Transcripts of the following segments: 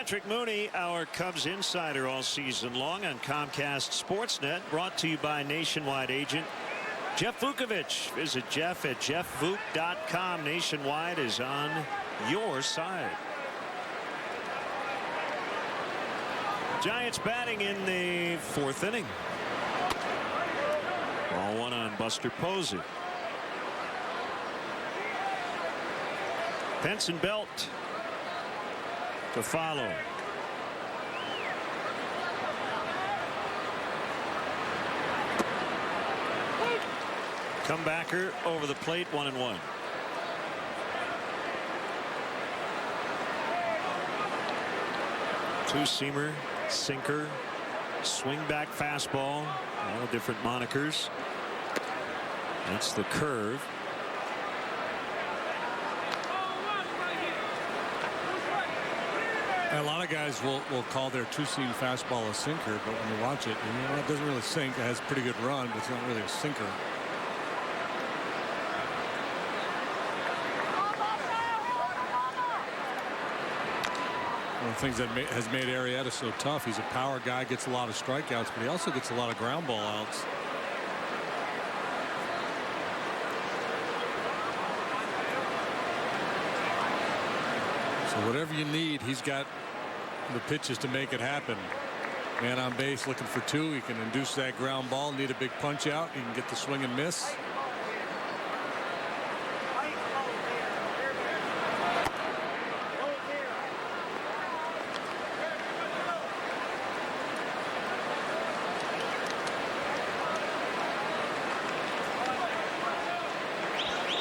Patrick Mooney, our Cubs insider all season long on Comcast Sportsnet, brought to you by Nationwide agent Jeff Vukovich. Visit Jeff at jeffvuk.com. Nationwide is on your side. Giants batting in the 4th inning. Ball 1 on Buster Posey. Pence and Belt to follow. Comebacker over the plate, 1-1. Two-seamer, sinker, swing back fastball, all different monikers. That's the curve. A lot of guys will call their two-seam fastball a sinker, but when you watch it, it doesn't really sink. It has a pretty good run, but it's not really a sinker. One of the things that has made Arrieta so tough, he's a power guy, gets a lot of strikeouts, but he also gets a lot of ground ball outs. So whatever you need, he's got the pitches to make it happen. Man on base looking for 2. He can induce that ground ball. Need a big punch out. He can get the swing and miss.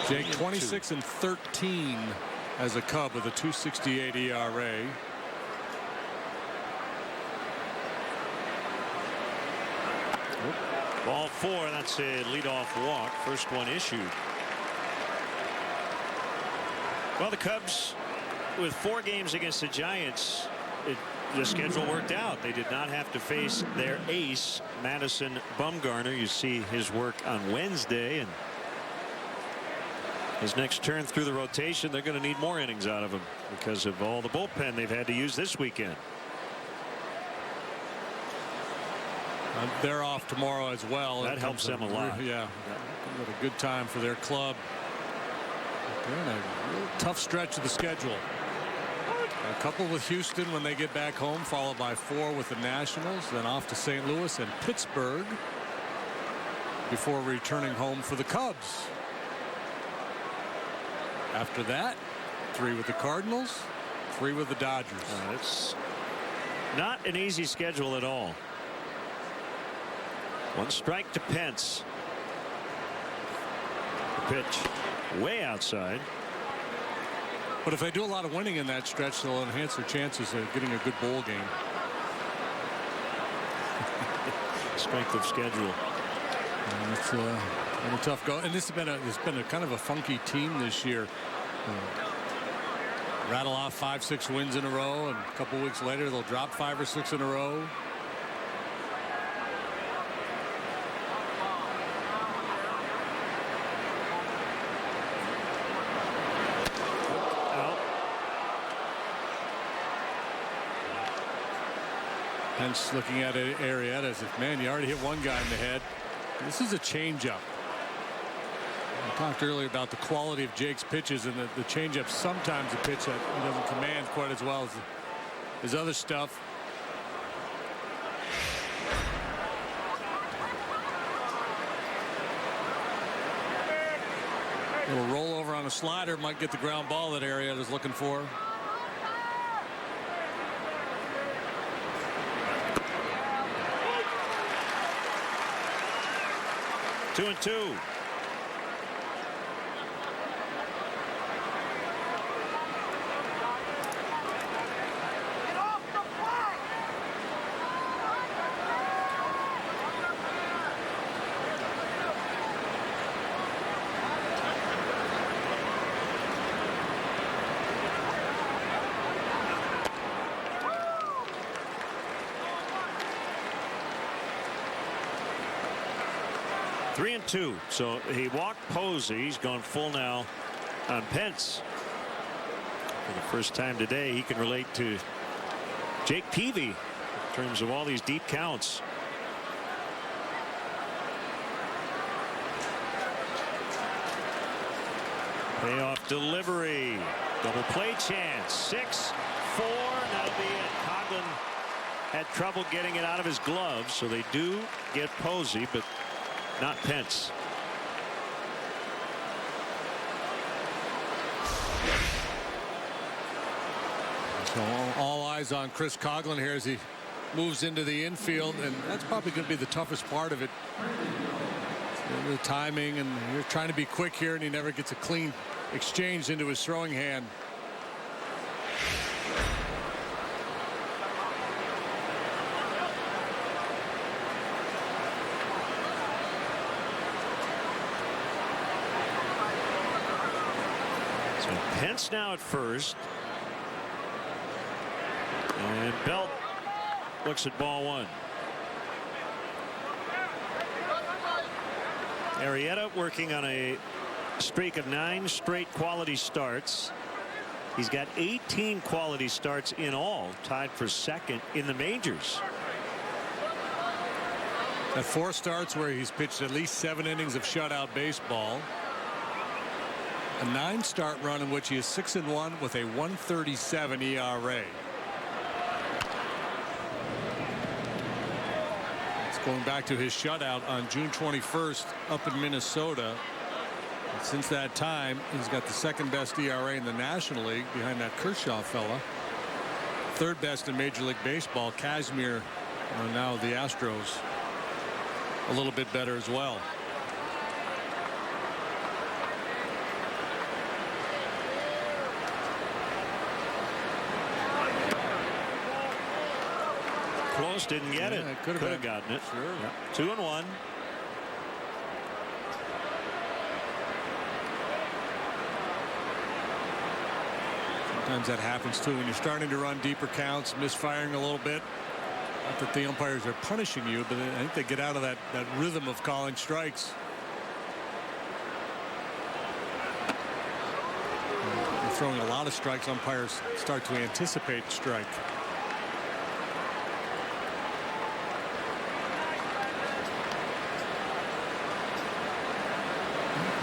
Jake 26-13 as a Cub with a 2.68 ERA. Ball 4. That's a leadoff walk. First one issued. Well, the Cubs with 4 games against the Giants, the schedule worked out. They did not have to face their ace, Madison Bumgarner. You see his work on Wednesday, and his next turn through the rotation, they're going to need more innings out of him because of all the bullpen they've had to use this weekend. They're off tomorrow as well. That helps them a lot. Yeah, what a good time for their club. They're in a real tough stretch of the schedule. A couple with Houston when they get back home, followed by 4 with the Nationals, then off to St. Louis and Pittsburgh before returning home for the Cubs. After that, 3 with the Cardinals, 3 with the Dodgers. It's not an easy schedule at all. 1 strike to Pence. The pitch way outside. But if they do a lot of winning in that stretch, they'll enhance their chances of getting a good bowl game. Strength of schedule. And it's been a tough go, and this has been a kind of a funky team this year. Rattle off 5-6 wins in a row, and a couple weeks later they'll drop 5 or 6 in a row. Pence looking at Arrieta as if, man, you already hit 1 guy in the head. This is a changeup. I talked earlier about the quality of Jake's pitches, and the changeup sometimes a pitch that he doesn't command quite as well as his other stuff. A little rollover on a slider might get the ground ball that Arrieta's looking for. Two and 2. Three and 2. So he walked Posey. He's gone full now on Pence. For the first time today, he can relate to Jake Peavy in terms of all these deep counts. Payoff delivery. Double play chance. 6-4. That'll be it. Coughlin had trouble getting it out of his gloves, so they do get Posey, but not Pence. So all eyes on Chris Coughlin here as he moves into the infield, and that's probably going to be the toughest part of it. The timing, and you're trying to be quick here, and he never gets a clean exchange into his throwing hand. So Pence now at first. And Belt looks at ball one. Arrieta working on a streak of 9 straight quality starts. He's got 18 quality starts in all, tied for second in the majors. At 4 starts where he's pitched at least 7 innings of shutout baseball. A 9-start run in which he is 6-1 with a 1.37 ERA. Going back to his shutout on June 21st up in Minnesota. And since that time, he's got the 2nd best ERA in the National League behind that Kershaw fella. 3rd best in Major League Baseball. Kazmir, now the Astros, a little bit better as well. Close, didn't get it. Could have gotten it. Sure. Yeah. 2-1. Sometimes that happens too when you're starting to run deeper counts, misfiring a little bit. Not that the umpires are punishing you, but I think they get out of that rhythm of calling strikes. You're throwing a lot of strikes, umpires start to anticipate strike.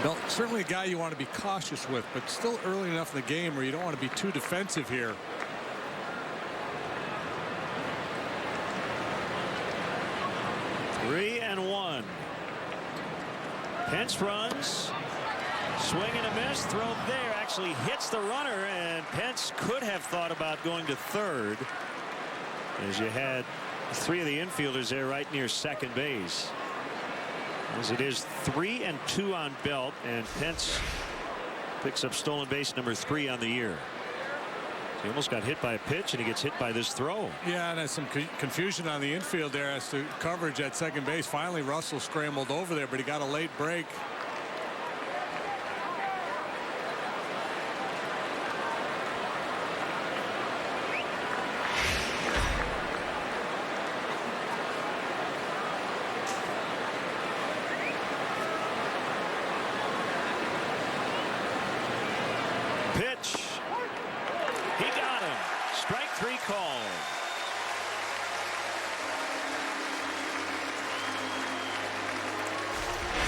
Belt, certainly a guy you want to be cautious with, but still early enough in the game where you don't want to be too defensive here. Three and 1. Pence runs. Swing and a miss. Throw there. Actually hits the runner, and Pence could have thought about going to third, as you had 3 of the infielders there right near second base. As it is 3 and 2 on Belt, and Pence picks up stolen base number 3 on the year. He almost got hit by a pitch, and he gets hit by this throw. Yeah, and there's some confusion on the infield there as to coverage at second base. Finally, Russell scrambled over there, but he got a late break.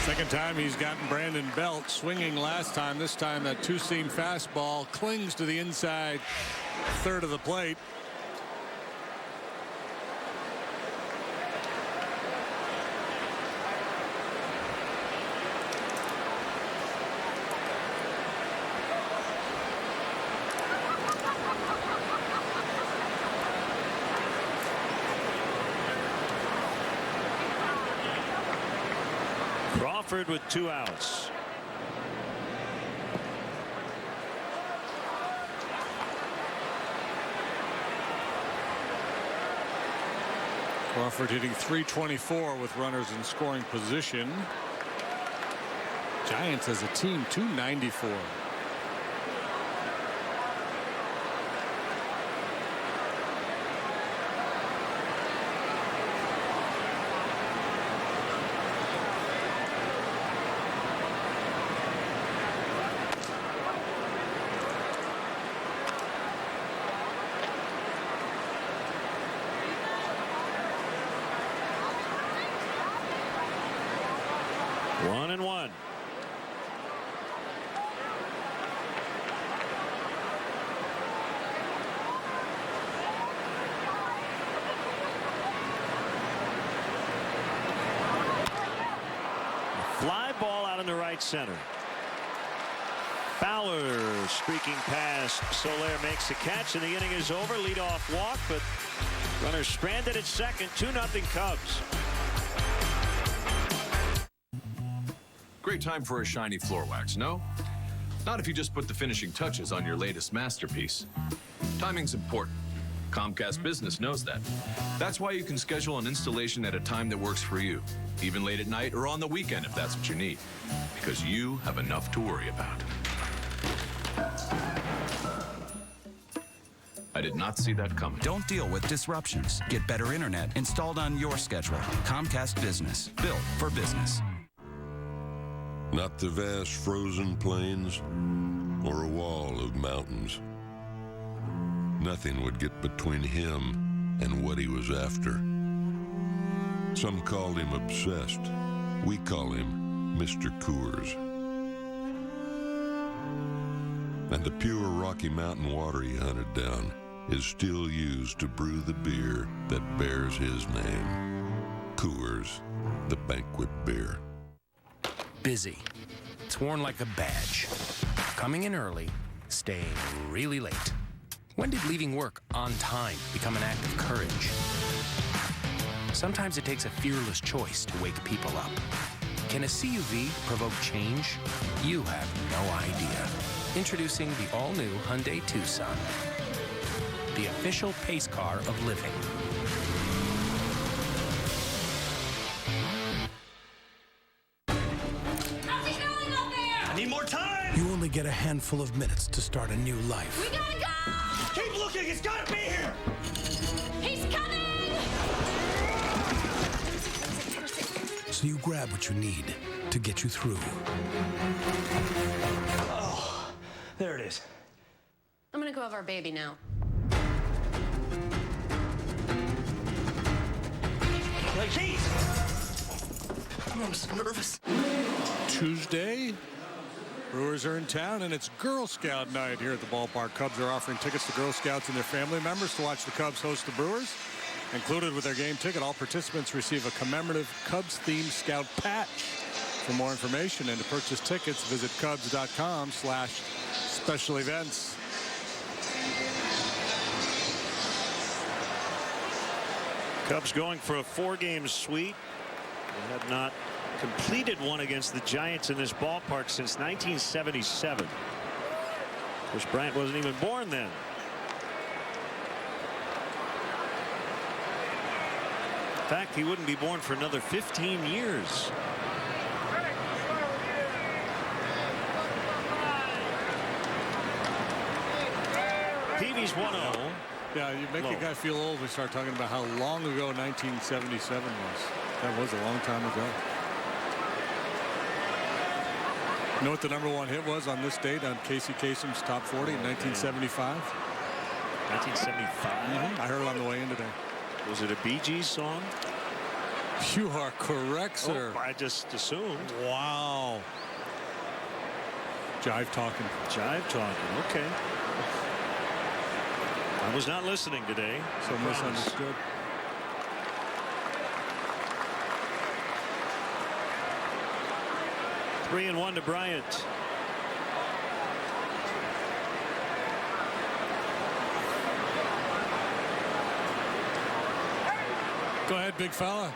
Second time he's gotten Brandon Belt swinging last time. This time that 2-seam fastball clings to the inside third of the plate. Crawford with 2 outs. Crawford hitting .324 with runners in scoring position. Giants as a team .294. 1-1. Fly ball out into right center. Fowler streaking past Soler, makes the catch, and the inning is over. Leadoff walk, but runner stranded at second. 2-0 Cubs. Great time for a shiny floor wax, no? Not if you just put the finishing touches on your latest masterpiece. Timing's important. Comcast Business knows that. That's why you can schedule an installation at a time that works for you, even late at night or on the weekend if that's what you need, because you have enough to worry about. I did not see that coming. Don't deal with disruptions. Get better internet installed on your schedule. Comcast Business. Built for business. Not the vast frozen plains or a wall of mountains. Nothing would get between him and what he was after. Some called him obsessed. We call him Mr. Coors. And the pure Rocky Mountain water he hunted down is still used to brew the beer that bears his name. Coors, the banquet beer. Busy. It's worn like a badge. Coming in early, staying really late. When did leaving work on time become an act of courage? Sometimes it takes a fearless choice to wake people up. Can a CUV provoke change? You have no idea. Introducing the all-new Hyundai Tucson, the official pace car of living. How's it going up there? I need more time! You only get a handful of minutes to start a new life. We gotta go! Keep looking, it's gotta be here! He's coming! So you grab what you need to get you through. Oh, there it is. I'm gonna go have our baby now. Like, geez! I'm so nervous. Tuesday, Brewers are in town, and it's Girl Scout night here at the ballpark. Cubs are offering tickets to Girl Scouts and their family members to watch the Cubs host the Brewers. Included with their game ticket, all participants receive a commemorative Cubs-themed Scout patch. For more information and to purchase tickets, visit Cubs.com/special events. Cubs going for a 4-game sweep. They have not completed one against the Giants in this ballpark since 1977. Chris Bryant wasn't even born then. In fact, he wouldn't be born for another 15 years. Peavy's 1-0. Yeah, you make a guy feel old when we start talking about how long ago 1977 was. That was a long time ago. You know what the #1 hit was on this date on Casey Kasem's Top 40 in 1975? 1975? I heard it on the way in today. Was it a Bee Gees song? You are correct, sir. Oh, I just assumed. Wow. Jive talking. Jive talking. Okay. I was not listening today. So misunderstood. Three and 1 to Bryant. Go ahead, big fella.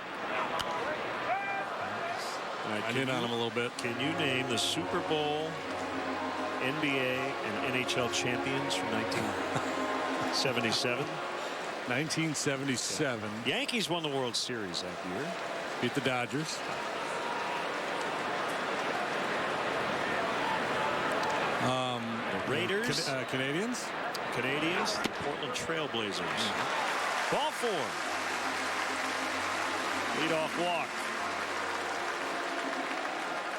I hit on him a little bit. Can you name the Super Bowl, NBA, and NHL champions from 1977? 1977. Yankees won the World Series that year. Beat the Dodgers. The Raiders. Canadians. Canadians. The Portland Trailblazers. Ball 4. Leadoff walk.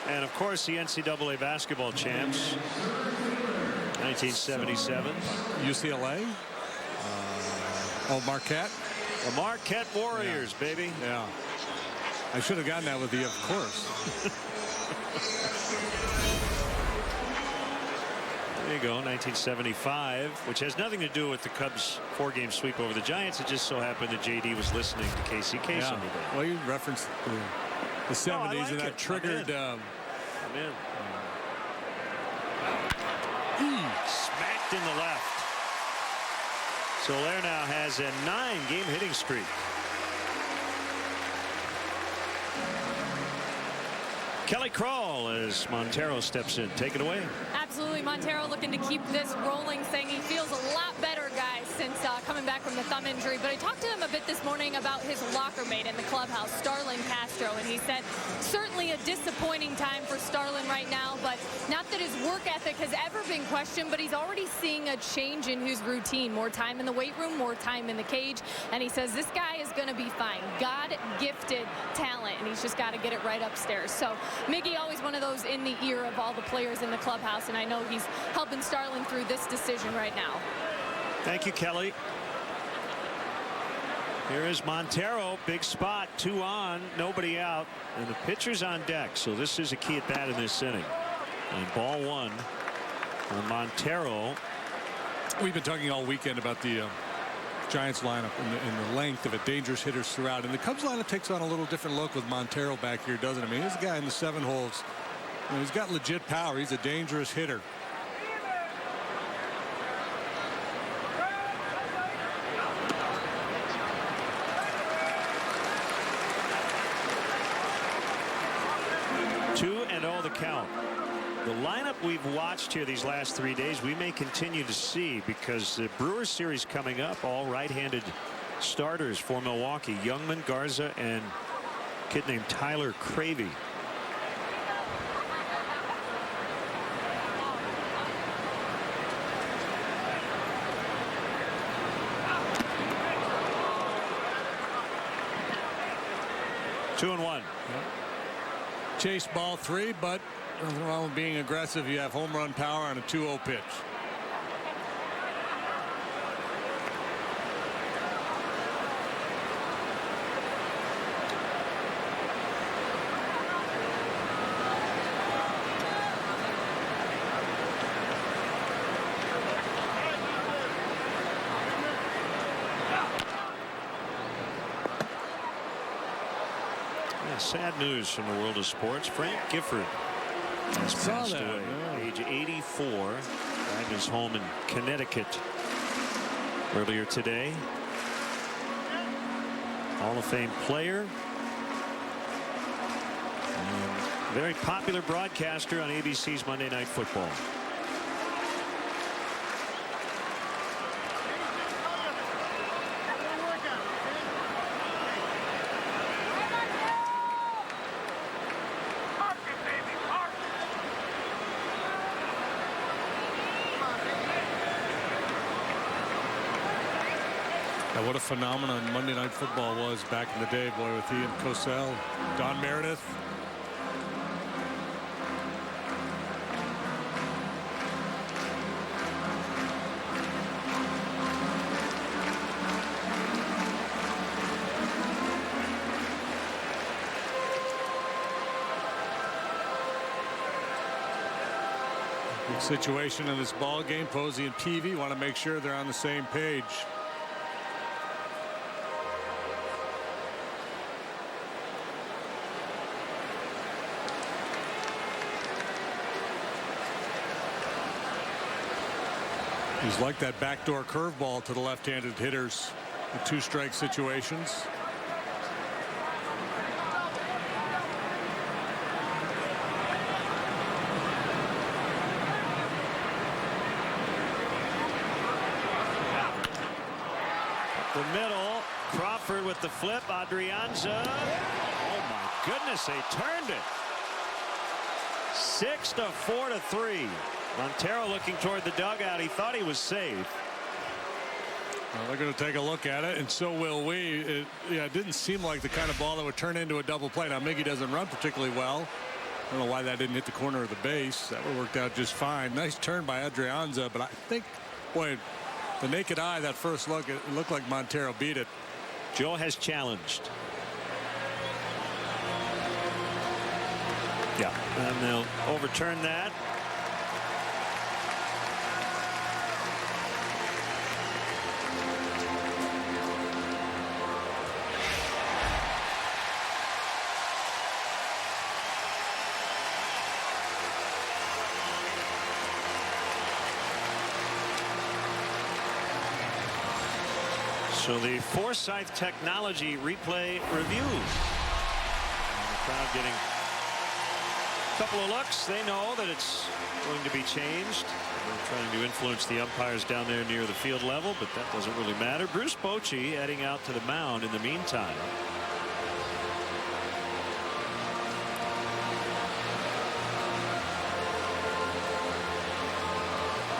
And of course the NCAA basketball champs. 1977. UCLA. Marquette. The Marquette Warriors, baby. Yeah. I should have gotten that with the of course. There you go, 1975, which has nothing to do with the Cubs 4-game sweep over the Giants. It just so happened that JD was listening to KCK Sunday. Well, you referenced the 70s, like and that triggered. I'm in. Smacked in the left. Soler now has a 9-game hitting streak. Kelly Crawl as Montero steps in. Take it away. Absolutely. Montero looking to keep this rolling, saying he feels a lot better, guys, since coming back from the thumb injury. But I talked to him a bit this morning about his locker mate in the clubhouse, Starlin Castro, and he said certainly a disappointing time for Starlin right now, but not that his work ethic has ever been questioned, but he's already seeing a change in his routine. More time in the weight room, more time in the cage, and he says this guy is going to be fine. God-gifted talent, and he's just got to get it right upstairs. So Miggy always one of those in the ear of all the players in the clubhouse, and I know he's helping Starlin through this decision right now. Thank you, Kelly. Here is Montero, big spot, 2 on, nobody out, and the pitcher's on deck. So this is a key at bat in this inning. And ball 1 on Montero. We've been talking all weekend about the Giants lineup and the length of it, dangerous hitters throughout. And the Cubs lineup takes on a little different look with Montero back here, doesn't it? I mean, this guy in the 7 holes, you know, he's got legit power. He's a dangerous hitter. The count. The lineup we've watched here these last 3 days, we may continue to see, because the Brewers series coming up, all right-handed starters for Milwaukee. Youngman, Garza, and a kid named Tyler Cravey. Two and 1. Chase ball 3, but nothing wrong with being aggressive. You have home run power on a 2-0 pitch. Sad news from the world of sports. Frank Gifford has passed away, age 84. Died in his home in Connecticut earlier today. Hall of Fame player and very popular broadcaster on ABC's Monday Night Football. What a phenomenon Monday Night Football was back in the day, boy, with Ian Cosell, Don Meredith. Big situation in this ball game. Posey and Peavy want to make sure they're on the same page. He's like that backdoor curveball to the left-handed hitters in 2-strike situations. The middle, Crawford with the flip, Adrianza. Oh my goodness, they turned it. 6-4 to 3. Montero looking toward the dugout. He thought he was safe. Well, they're going to take a look at it, and so will we. It didn't seem like the kind of ball that would turn into a double play. Now, Miggy doesn't run particularly well. I don't know why that didn't hit the corner of the base. That would have worked out just fine. Nice turn by Adrianza, but I think, boy, the naked eye, that first look, it looked like Montero beat it. Joe has challenged. Yeah, and they'll overturn that. So the Forsyth Technology replay review. And the crowd getting a couple of looks. They know that it's going to be changed. They're trying to influence the umpires down there near the field level, but that doesn't really matter. Bruce Bochy heading out to the mound in the meantime.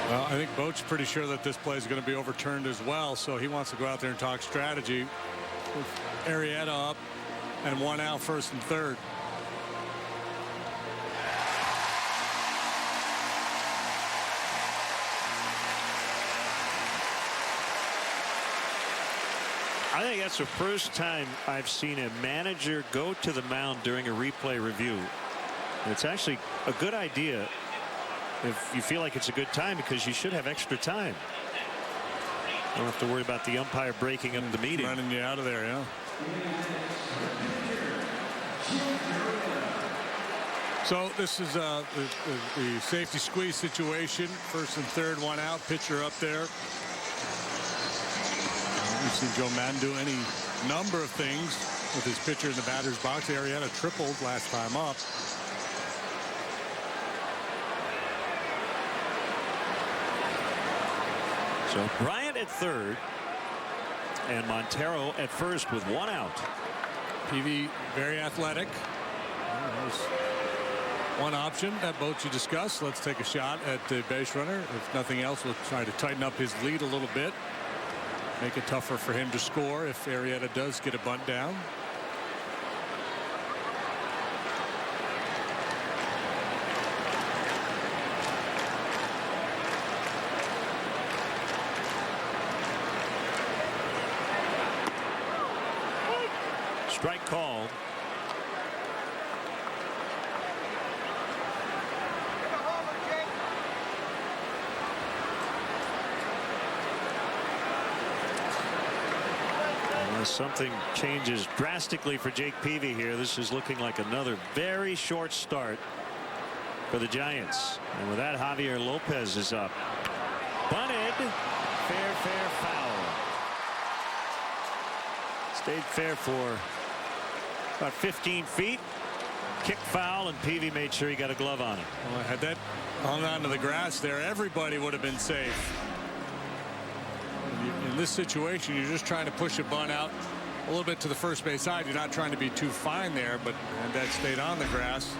Well, I think Boat's pretty sure that this play is going to be overturned as well, so he wants to go out there and talk strategy with Arrieta up and 1 out, 1st and 3rd. I think that's the first time I've seen a manager go to the mound during a replay review. It's actually a good idea if you feel like it's a good time, because you should have extra time. Don't have to worry about the umpire breaking up the meeting. Running you out of there, yeah. So this is the safety squeeze situation. 1st and 3rd, 1 out. Pitcher up there. We've seen Joe Madden do any number of things with his pitcher in the batter's box. Arrieta tripled last time up. So Bryant at 3rd and Montero at 1st with 1 out. PV very athletic. There's one option that Bochy discussed. Let's take a shot at the base runner. If nothing else, we'll try to tighten up his lead a little bit. Make it tougher for him to score if Arrieta does get a bunt down. Strike called. Unless something changes drastically for Jake Peavy here, this is looking like another very short start for the Giants. And with that, Javier Lopez is up. Bunted. Fair, foul. Stayed fair for about 15 feet. Kick foul, and Peavy made sure he got a glove on it. Well, had that hung on to the grass there, everybody would have been safe. In this situation, you're just trying to push a bunt out a little bit to the first base side. You're not trying to be too fine there, but that stayed on the grass.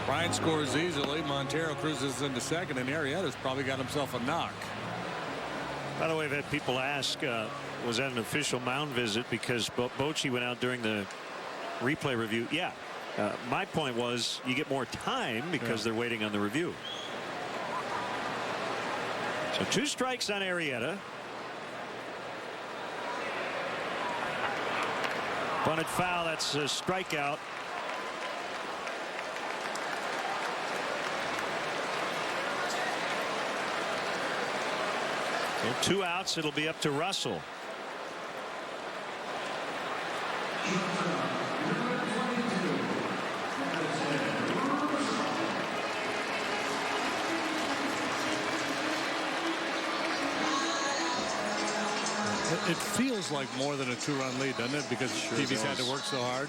Bryant scores easily. Montero cruises into 2nd, and Arrieta's probably got himself a knock. By the way, I've had people ask, was that an official mound visit? Because Bochy went out during the replay review. Yeah. My point was you get more time because they're waiting on the review. So 2 strikes on Arrieta. Bunted foul. That's a strikeout. So 2 outs. It'll be up to Russell. It feels like more than a 2-run lead, doesn't it? Because Peavy's had to work so hard.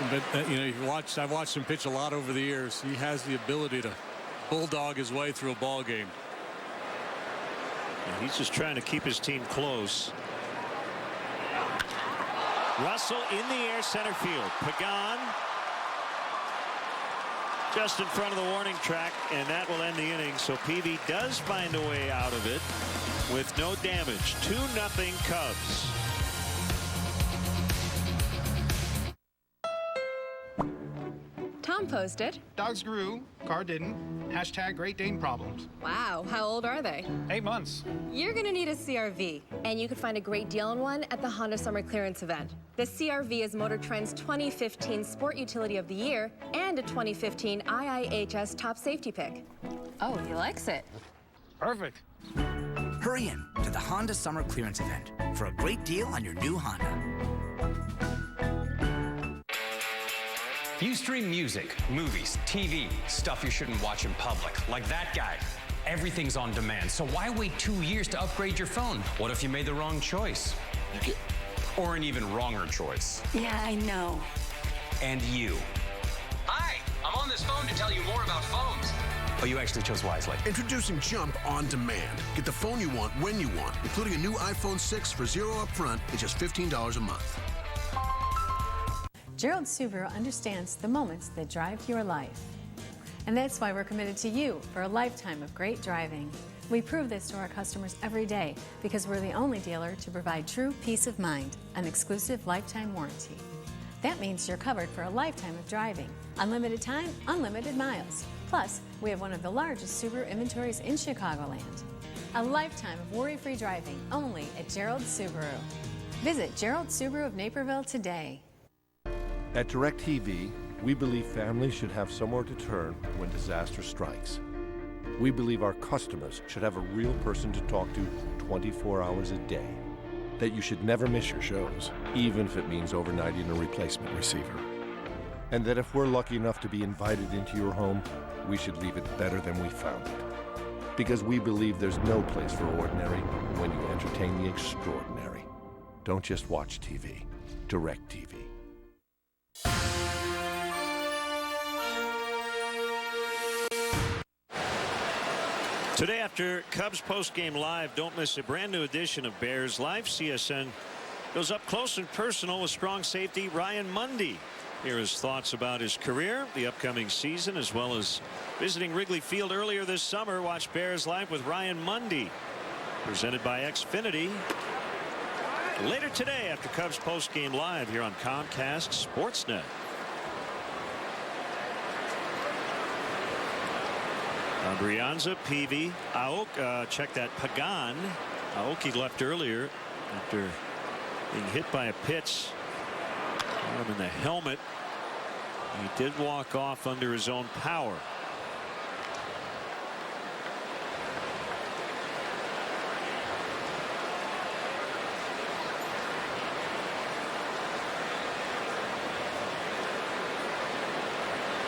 But you know, I've watched him pitch a lot over the years. He has the ability to bulldog his way through a ball game. And he's just trying to keep his team close. Russell in the air, center field. Pagan just in front of the warning track, and that will end the inning. So Peavy does find a way out of it with no damage. 2-0 Cubs. Tom posted. Dogs grew, car didn't. Hashtag Great Dane problems. Wow, how old are they? 8 months. You're gonna need a CRV, and you can find a great deal on one at the Honda Summer Clearance event. The CRV is Motor Trend's 2015 Sport Utility of the Year and a 2015 IIHS Top Safety Pick. Oh, he likes it. Perfect. Hurry in to the Honda Summer Clearance event for a great deal on your new Honda. You stream music, movies, TV, stuff you shouldn't watch in public, like that guy. Everything's on demand, so why wait 2 years to upgrade your phone? What if you made the wrong choice? Or an even wronger choice? Yeah, I know. And you. Hi, I'm on this phone to tell you more about phones. Oh, you actually chose wisely. Introducing Jump on Demand. Get the phone you want when you want, including a new iPhone 6 for $0 up front at just $15 a month. Gerald Subaru understands the moments that drive your life. And that's why we're committed to you for a lifetime of great driving. We prove this to our customers every day because we're the only dealer to provide true peace of mind, an exclusive lifetime warranty. That means you're covered for a lifetime of driving. Unlimited time, unlimited miles. Plus, we have one of the largest Subaru inventories in Chicagoland. A lifetime of worry-free driving only at Gerald Subaru. Visit Gerald Subaru of Naperville today. At DirecTV, we believe families should have somewhere to turn when disaster strikes. We believe our customers should have a real person to talk to 24 hours a day. That you should never miss your shows, even if it means overnighting a replacement receiver. And that if we're lucky enough to be invited into your home, we should leave it better than we found it. Because we believe there's no place for ordinary when you entertain the extraordinary. Don't just watch TV. DirecTV. Today after Cubs postgame live, don't miss a brand new edition of Bears Live. CSN goes up close and personal with strong safety Ryan Mundy. Here are his thoughts about his career, the upcoming season, as well as visiting Wrigley Field earlier this summer. Watch Bears Live with Ryan Mundy, presented by Xfinity. Later today after Cubs postgame live here on Comcast Sportsnet. Brianza, Peavy, Aoki, check that, Pagan. Aoki left earlier after being hit by a pitch. Him in the helmet. He did walk off under his own power.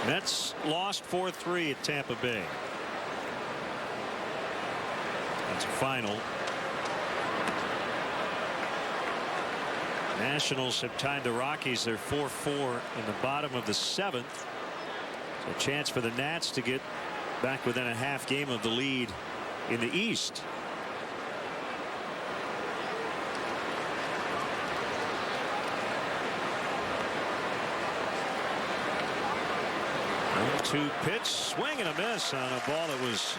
Mets lost 4-3 at Tampa Bay. That's a final. Nationals have tied the Rockies. They're 4-4 in the bottom of the 7th. So a chance for the Nats to get back within a half game of the lead in the East. Two pitch, swing and a miss on a ball that was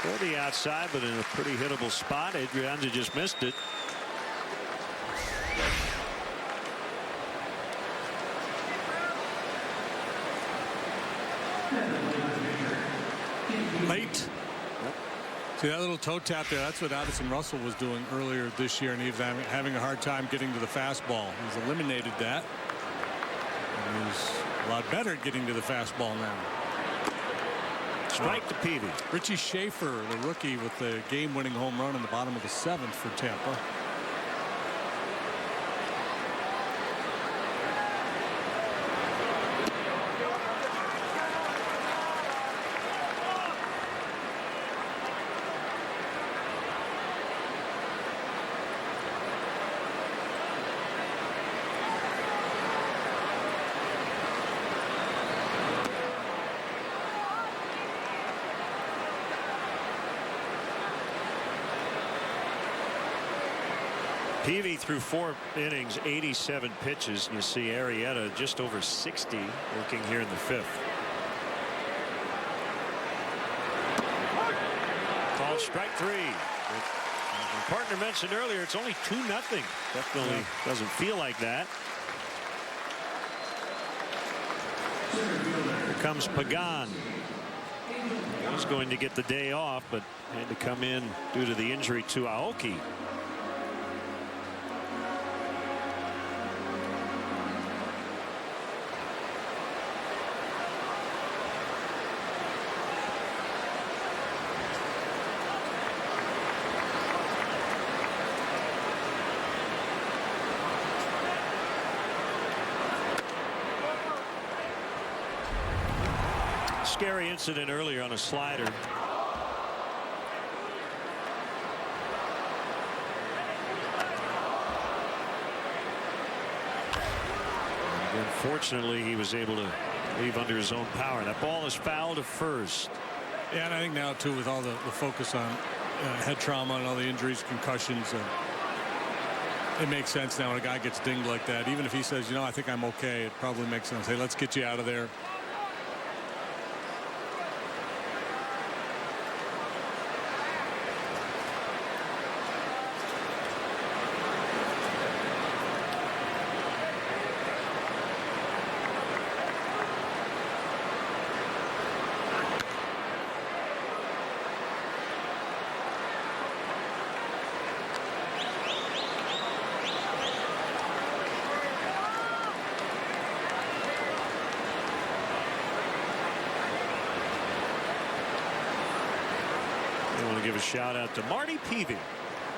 for the outside, but in a pretty hittable spot. Adrianza just missed it. Late. See that little toe tap there? That's what Addison Russell was doing earlier this year, and he was having a hard time getting to the fastball. He's eliminated that. And he's a lot better at getting to the fastball now. Strike to Peavy. Richie Schaefer, the rookie, with the game-winning home run in the bottom of the 7th for Tampa. Peavy threw 4 innings, 87 pitches. And you see Arrieta just over 60 working here in the 5th. Called strike 3. My partner mentioned earlier it's only 2-0. Definitely doesn't feel like that. comes Pagan. He's going to get the day off, but had to come in due to the injury to Aoki. Scary incident earlier on a slider. Unfortunately, he was able to leave under his own power. That ball is fouled to first. Yeah, and I think now, too, with all the focus on head trauma and all the injuries, concussions, it makes sense now when a guy gets dinged like that. Even if he says, you know, I think I'm okay, it probably makes sense. Hey, let's get you out of there. Give a shout out to Marty Peavy.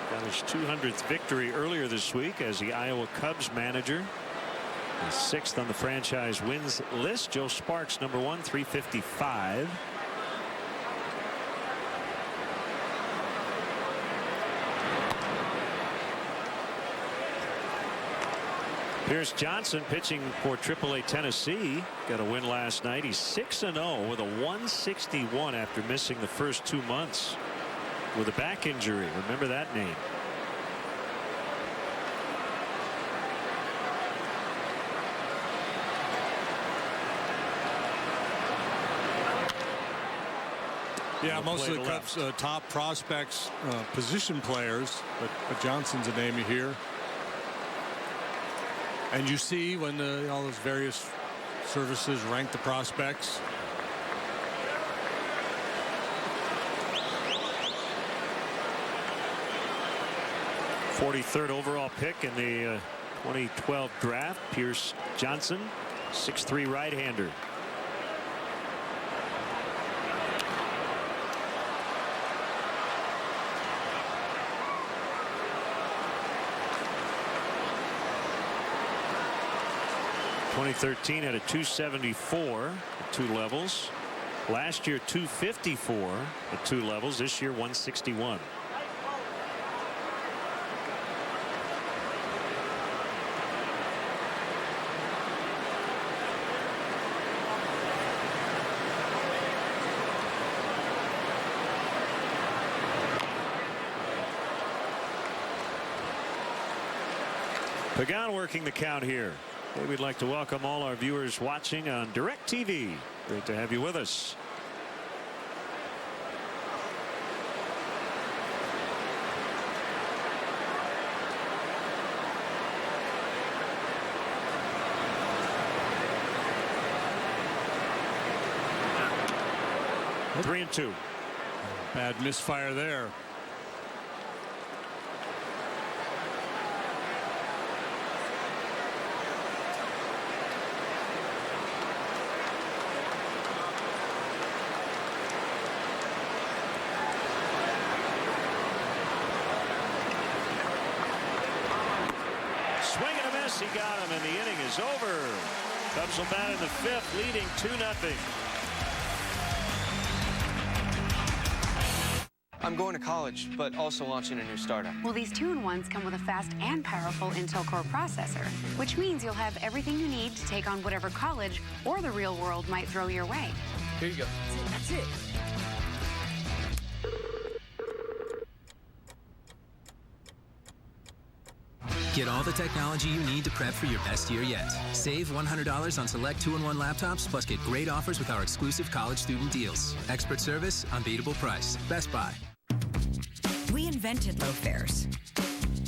Got his 200th victory earlier this week as the Iowa Cubs manager. He's 6th on the franchise wins list. Joe Sparks number 1, 355. Pierce Johnson pitching for AAA Tennessee. Got a win last night. He's 6-0 with a 161 after missing the first 2 months with a back injury. Remember that name. Yeah, most of the Cubs' top prospects, position players, but Johnson's a name you hear. And you see when all those various services rank the prospects. 43rd overall pick in the 2012 draft. Pierce Johnson, 6'3" right-hander. '13 had a 274 at 2 levels. Last year 254 at 2 levels. This year 161. Pagan working the count here. We'd like to welcome all our viewers watching on DirecTV. Great to have you with us. Three and 2. Bad misfire there. Swing and a miss. He got him, and the inning is over. Cubs will bat in the 5th, leading 2-0. I'm going to college, but also launching a new startup. Well, these 2-in-1s come with a fast and powerful Intel Core processor, which means you'll have everything you need to take on whatever college or the real world might throw your way. Here you go. That's it. Get all the technology you need to prep for your best year yet. Save $100 on select 2-in-1 laptops, plus get great offers with our exclusive college student deals. Expert service, unbeatable price. Best Buy. We invented low fares.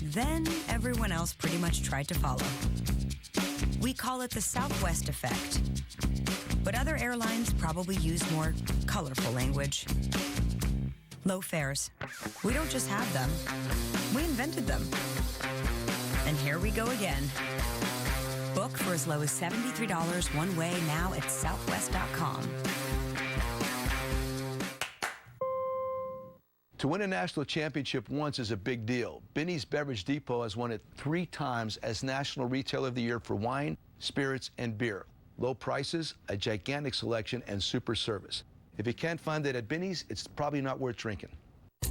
Then everyone else pretty much tried to follow. We call it the Southwest effect. But other airlines probably use more colorful language. Low fares. We don't just have them, we invented them. And here we go again. Book for as low as $73 one way now at southwest.com. To win a national championship once is a big deal. Binny's Beverage Depot has won it 3 times as National Retailer of the Year for wine, spirits, and beer. Low prices, a gigantic selection, and super service. If you can't find it at Binny's, it's probably not worth drinking.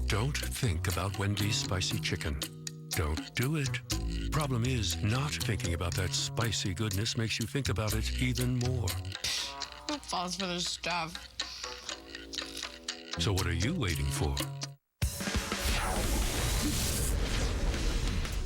Don't think about Wendy's spicy chicken. Don't do it. Problem is, not thinking about that spicy goodness makes you think about it even more. Who falls for this stuff? So what are you waiting for?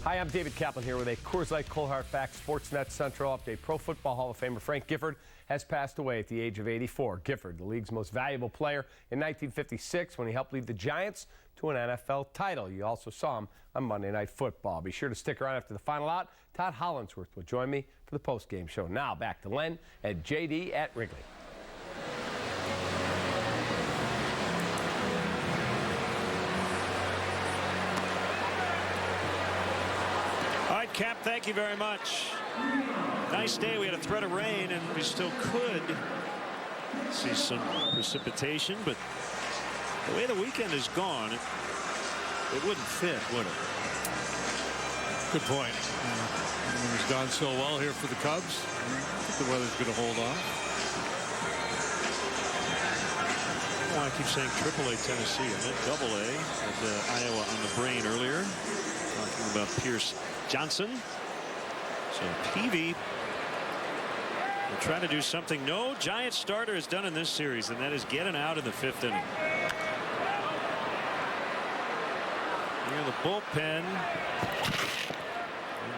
Hi, I'm David Kaplan here with a Coors Light Cold Hard Facts Sportsnet Central update. Pro Football Hall of Famer Frank Gifford has passed away at the age of 84. Gifford, the league's most valuable player in 1956 when he helped lead the Giants to an NFL title. You also saw him on Monday Night Football. Be sure to stick around after the final out. Todd Hollandsworth will join me for the post-game show. Now back to Len and JD at Wrigley. Cap, thank you very much. Nice day. We had a threat of rain, and we still could see some precipitation, but the way the weekend is gone, it wouldn't fit, would it? Good point. It's gone so well here for the Cubs. I think the weather's going to hold on. I don't want to keep saying AAA Tennessee. I meant AA at Iowa on the brain earlier. Talking about Pierce Johnson. So Peavy will try to do something no Giant starter has done in this series, and that is getting out in the 5th inning. Here the bullpen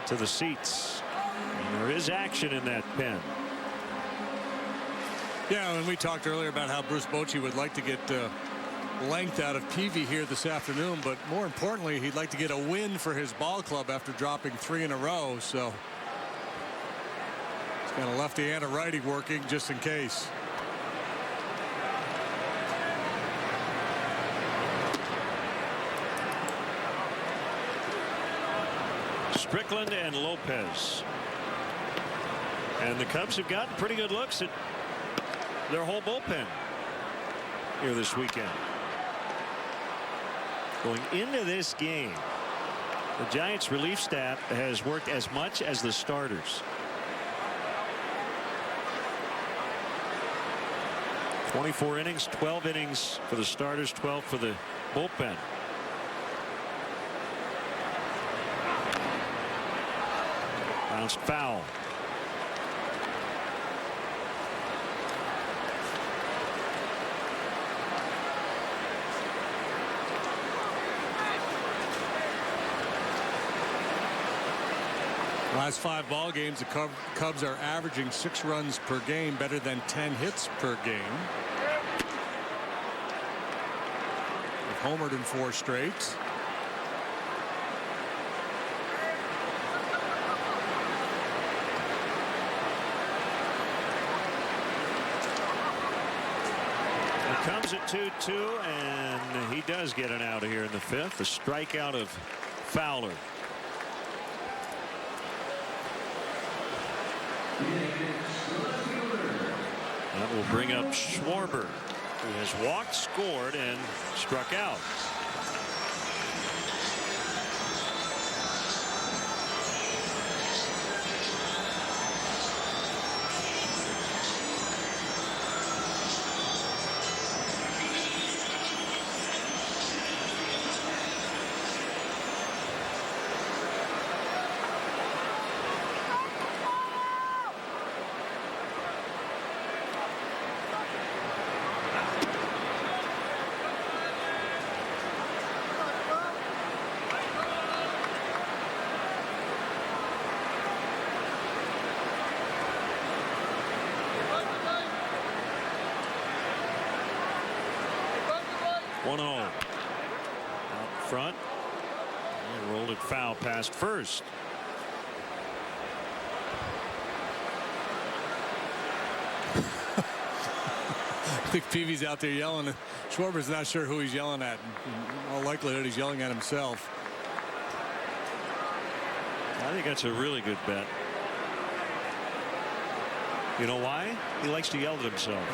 into the seats. And there is action in that pen. Yeah, and we talked earlier about how Bruce Bochy would like to get length out of Peavy here this afternoon, but more importantly, he'd like to get a win for his ball club after dropping 3 in a row. So he's got a lefty and a righty working just in case. Strickland and Lopez. And the Cubs have gotten pretty good looks at their whole bullpen here this weekend. Going into this game, the Giants relief staff has worked as much as the starters. 24 innings, 12 innings for the starters, 12 for the bullpen. Bounced foul. Last 5 ball games, the Cubs are averaging 6 runs per game, better than 10 hits per game. They've homered in 4 straight. It comes at 2-2, and he does get an out here in the 5th. The strikeout of Fowler. That will bring up Schwarber, who has walked, scored, and struck out. Out front. He rolled it foul past first. think Peavy's out there yelling. Schwarber's not sure who he's yelling at. In all likelihood, he's yelling at himself. I think that's a really good bet. You know why? He likes to yell at himself.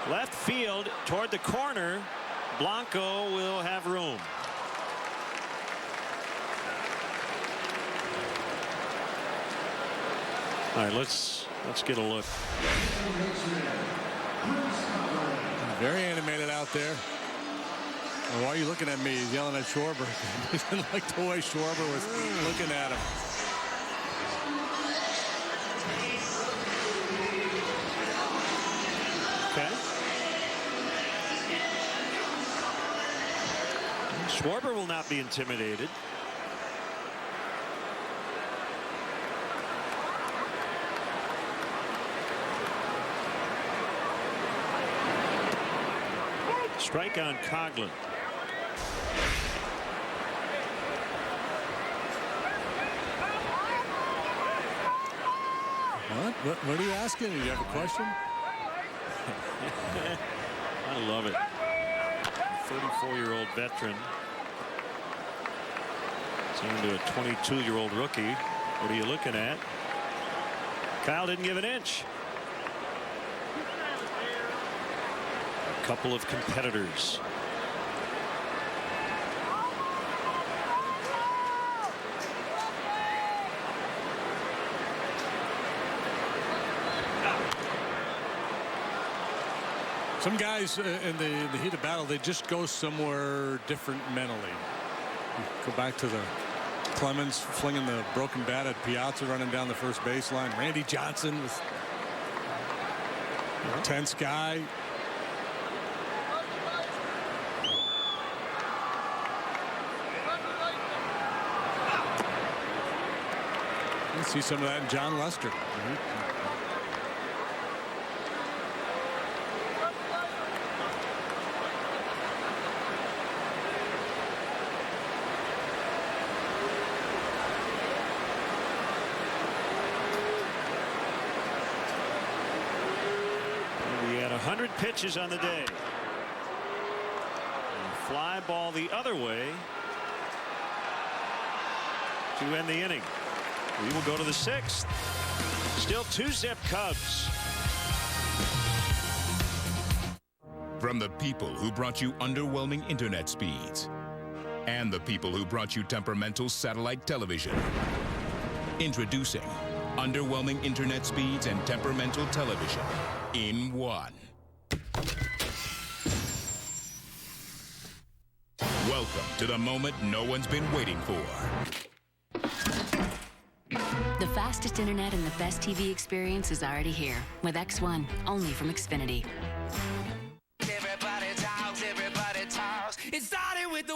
Left field toward the corner. Blanco will have room. All right, let's get a look. Very animated out there. Well, why are you looking at me? He's yelling at Schwarber. He didn't like the way Schwarber was looking at him. Okay. Schwarber will not be intimidated. Strike on Coughlin. What are you asking? Do you have a question? I love it. 34-year-old veteran saying to a 22-year-old rookie, what are you looking at? Kyle didn't give an inch. A couple of competitors. Some guys in the heat of battle, they just go somewhere different mentally. Go back to the Clemens flinging the broken bat at Piazza running down the first baseline. Randy Johnson was a tense guy. You see some of that in John Lester. We had 100 pitches on the day. And fly ball the other way to end the inning. We will go to the 6th. Still 2-zip Cubs. From the people who brought you underwhelming internet speeds and the people who brought you temperamental satellite television. Introducing underwhelming internet speeds and temperamental television in one. Welcome to the moment no one's been waiting for. The fastest internet and the best TV experience is already here with X1, only from Xfinity.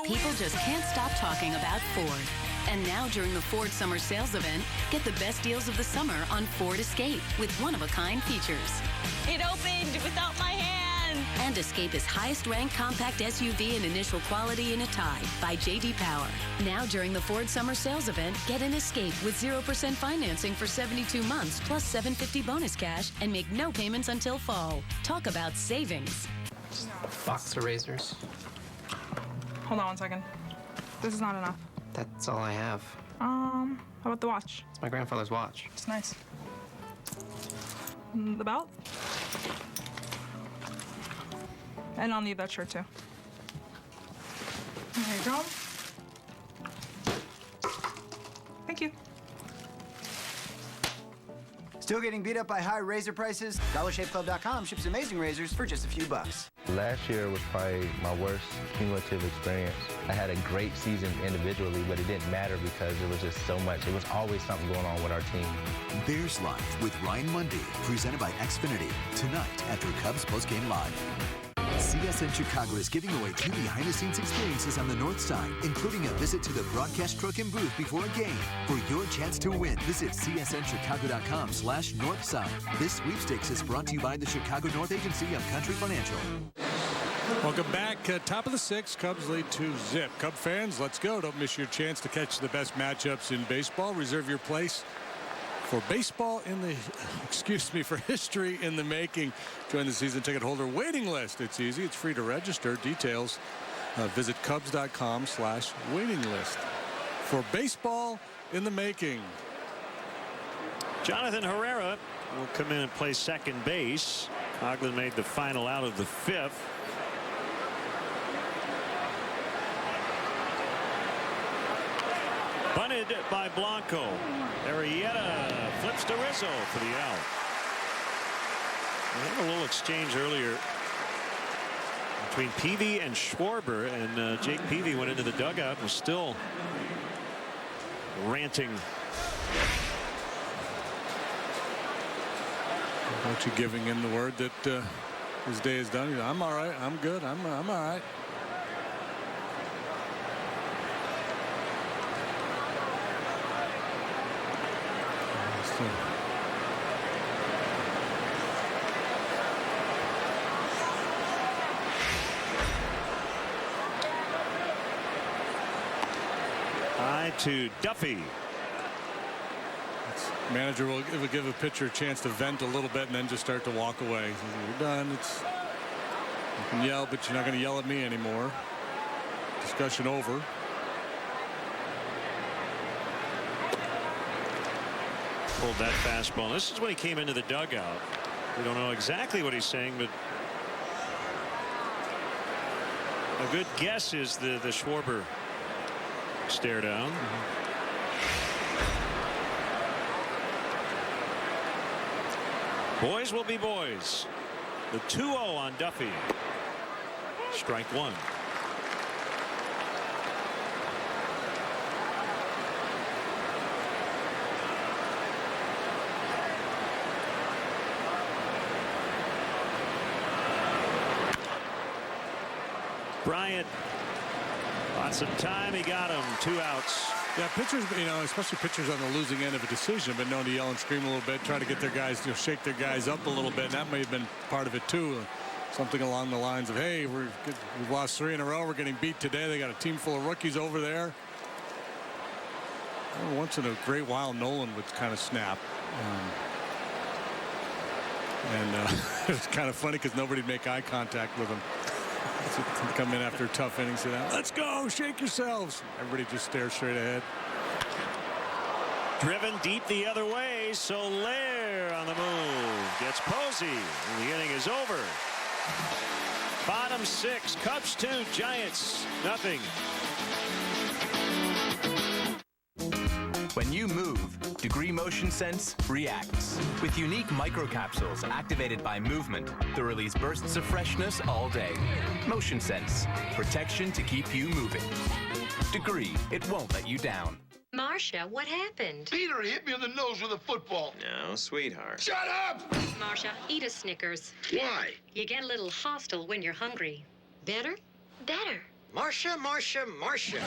People just can't stop talking about Ford. And now during the Ford Summer Sales Event, get the best deals of the summer on Ford Escape with one-of-a-kind features. It opened without my hand. And Escape is highest-ranked compact SUV in initial quality in a tie by J.D. Power. Now during the Ford Summer Sales Event, get an Escape with 0% financing for 72 months plus $750 bonus cash and make no payments until fall. Talk about savings. Box of razors. Hold on one second. This is not enough. That's all I have. How about the watch? It's my grandfather's watch. It's nice. The belt? And I'll need that shirt too. There you go. Thank you. Still getting beat up by high razor prices? DollarShaveClub.com ships amazing razors for just a few bucks. Last year was probably my worst cumulative experience. I had a great season individually, but it didn't matter because it was just so much. It was always something going on with our team. Bears Live with Ryan Mundy, presented by Xfinity, tonight after Cubs postgame live. CSN Chicago is giving away 2 behind-the-scenes experiences on the north side, including a visit to the broadcast truck and booth before a game. For your chance to win, visit csnchicago.com/northside. This sweepstakes is brought to you by the Chicago North Agency of Country Financial. Welcome back. Top of the 6th, Cubs lead 2-zip. Cub fans, let's go. Don't miss your chance to catch the best matchups in baseball. Reserve your place For baseball in the, for history in the making. Join the season ticket holder waiting list. It's easy. It's free to register. Details, visit Cubs.com/waiting list. For baseball in the making. Jonathan Arrieta will come in and play second base. Coughlin made the final out of the 5th. Bunted by Blanco. Arrieta flips to Rizzo for the out. We had a little exchange earlier between Peavy and Schwarber, and Jake Peavy went into the dugout and was still ranting. Don't you giving him the word that his day is done? I'm all right. I'm good. I'm all right. High to Duffy. Manager will give a pitcher a chance to vent a little bit and then just start to walk away. You're done. You can yell, but you're not going to yell at me anymore. Discussion over. Pulled that fastball. This is when he came into the dugout. We don't know exactly what he's saying, but a good guess is the Schwarber stare down. Boys will be boys. The 2-0 on Duffy. Strike one. Bryant. Lots of time. He got him. 2 outs. Yeah, pitchers, especially pitchers on the losing end of a decision, but known to yell and scream a little bit, try to get their guys, shake their guys up a little bit. And that may have been part of it too. Something along the lines of, hey, we've lost 3 in a row. We're getting beat today. They got a team full of rookies over there. Once in a great while, Nolan would kind of snap. It was kind of funny because nobody'd make eye contact with him. Come in after tough innings, say, let's go, shake yourselves. Everybody just stares straight ahead. Driven deep the other way. Soler on the move. Gets Posey. And the inning is over. Bottom 6. Cubs 2. Giants nothing. When you move, Degree Motion Sense reacts. With unique microcapsules activated by movement to release bursts of freshness all day. Motion Sense. Protection to keep you moving. Degree. It won't let you down. Marcia, what happened? Peter hit me in the nose with a football. No, sweetheart. Shut up! Marcia, eat a Snickers. Why? You get a little hostile when you're hungry. Better? Better. Marcia, Marcia, Marcia.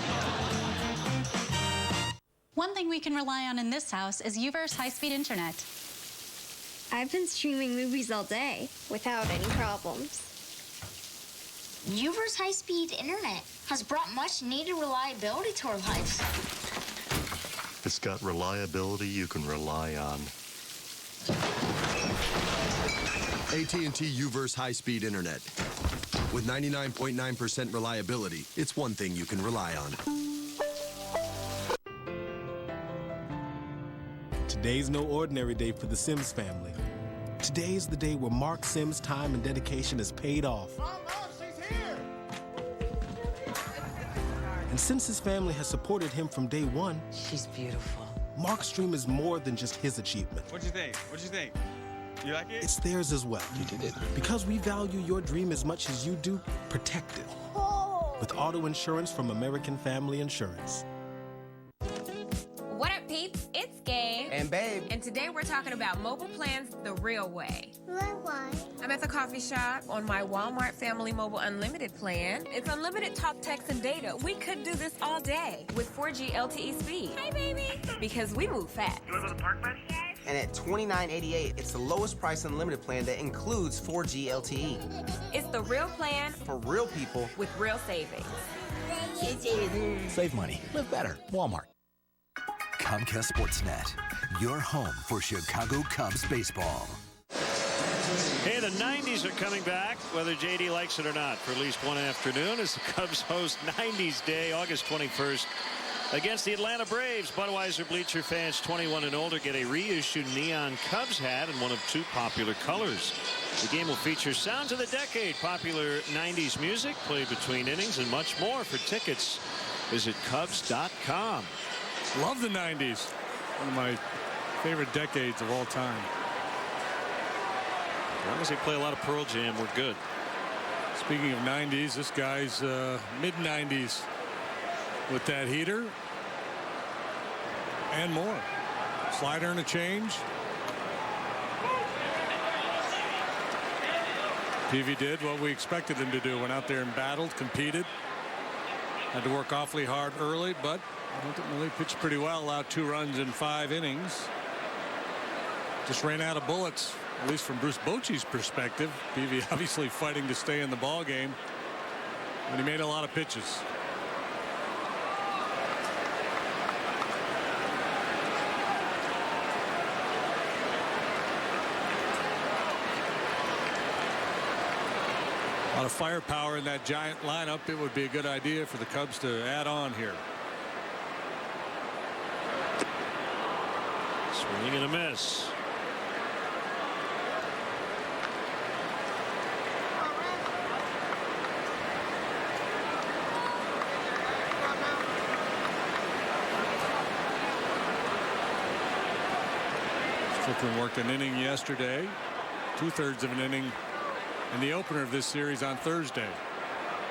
One thing we can rely on in this house is UVerse high-speed internet. I've been streaming movies all day without any problems. UVerse high-speed internet has brought much-needed reliability to our lives. It's got reliability you can rely on. AT&T UVerse high-speed internet. With 99.9% reliability, it's one thing you can rely on. Today's no ordinary day for the Sims family. Today is the day where Mark Sims' time and dedication is paid off. And since his family has supported him from day one, she's beautiful. Mark's dream is more than just his achievement. What'd you think? What'd you think? You like it? It's theirs as well. You did it. Because we value your dream as much as you do, protect it. With auto insurance from American Family Insurance. What up, peeps? It's Gabe. And Babe. And today we're talking about mobile plans the real way. Why? I'm at the coffee shop on my Walmart Family Mobile Unlimited plan. It's unlimited talk, text, and data. We could do this all day with 4G LTE speed. Hey, baby. Because we move fast. You want to go to the park, buddy? And at $29.88, it's the lowest price unlimited plan that includes 4G LTE. It's the real plan for real people with real savings. Save money. Live better. Walmart. Comcast Sportsnet, your home for Chicago Cubs baseball. Hey, the 90s are coming back, whether JD likes it or not, for at least one afternoon as the Cubs host 90s Day, August 21st, against the Atlanta Braves. Budweiser bleacher fans 21 and older get a reissued neon Cubs hat in one of 2 popular colors. The game will feature sounds of the decade, popular 90s music played between innings, and much more. For tickets, visit Cubs.com. Love the 90s. One of my favorite decades of all time. As long as they play a lot of Pearl Jam, we're good. Speaking of 90s, this guy's mid-90s with that heater and more. Slider and a change. Peavy did what we expected him to do. Went out there and battled, competed. Had to work awfully hard early, but ultimately pitched pretty well. Allowed 2 runs in 5 innings. Just ran out of bullets, at least from Bruce Bochy's perspective. Peavy obviously fighting to stay in the ball game, and he made a lot of pitches. A lot of firepower in that giant lineup. It would be a good idea for the Cubs to add on here. Swing and a miss. Strickland worked an inning yesterday, 2/3 of an inning in the opener of this series on Thursday.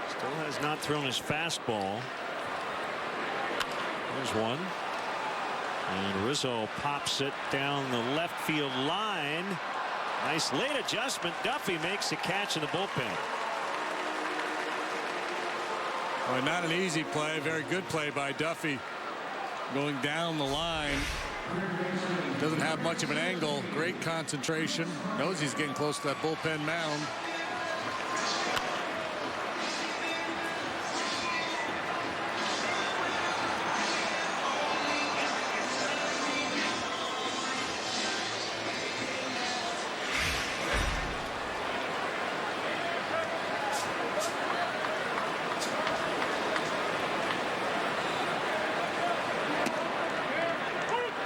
Still has not thrown his fastball. There's one. And Rizzo pops it down the left field line. Nice late adjustment. Duffy makes the catch in the bullpen. Well, not an easy play. Very good play by Duffy. Going down the line. Doesn't have much of an angle. Great concentration. Knows he's getting close to that bullpen mound.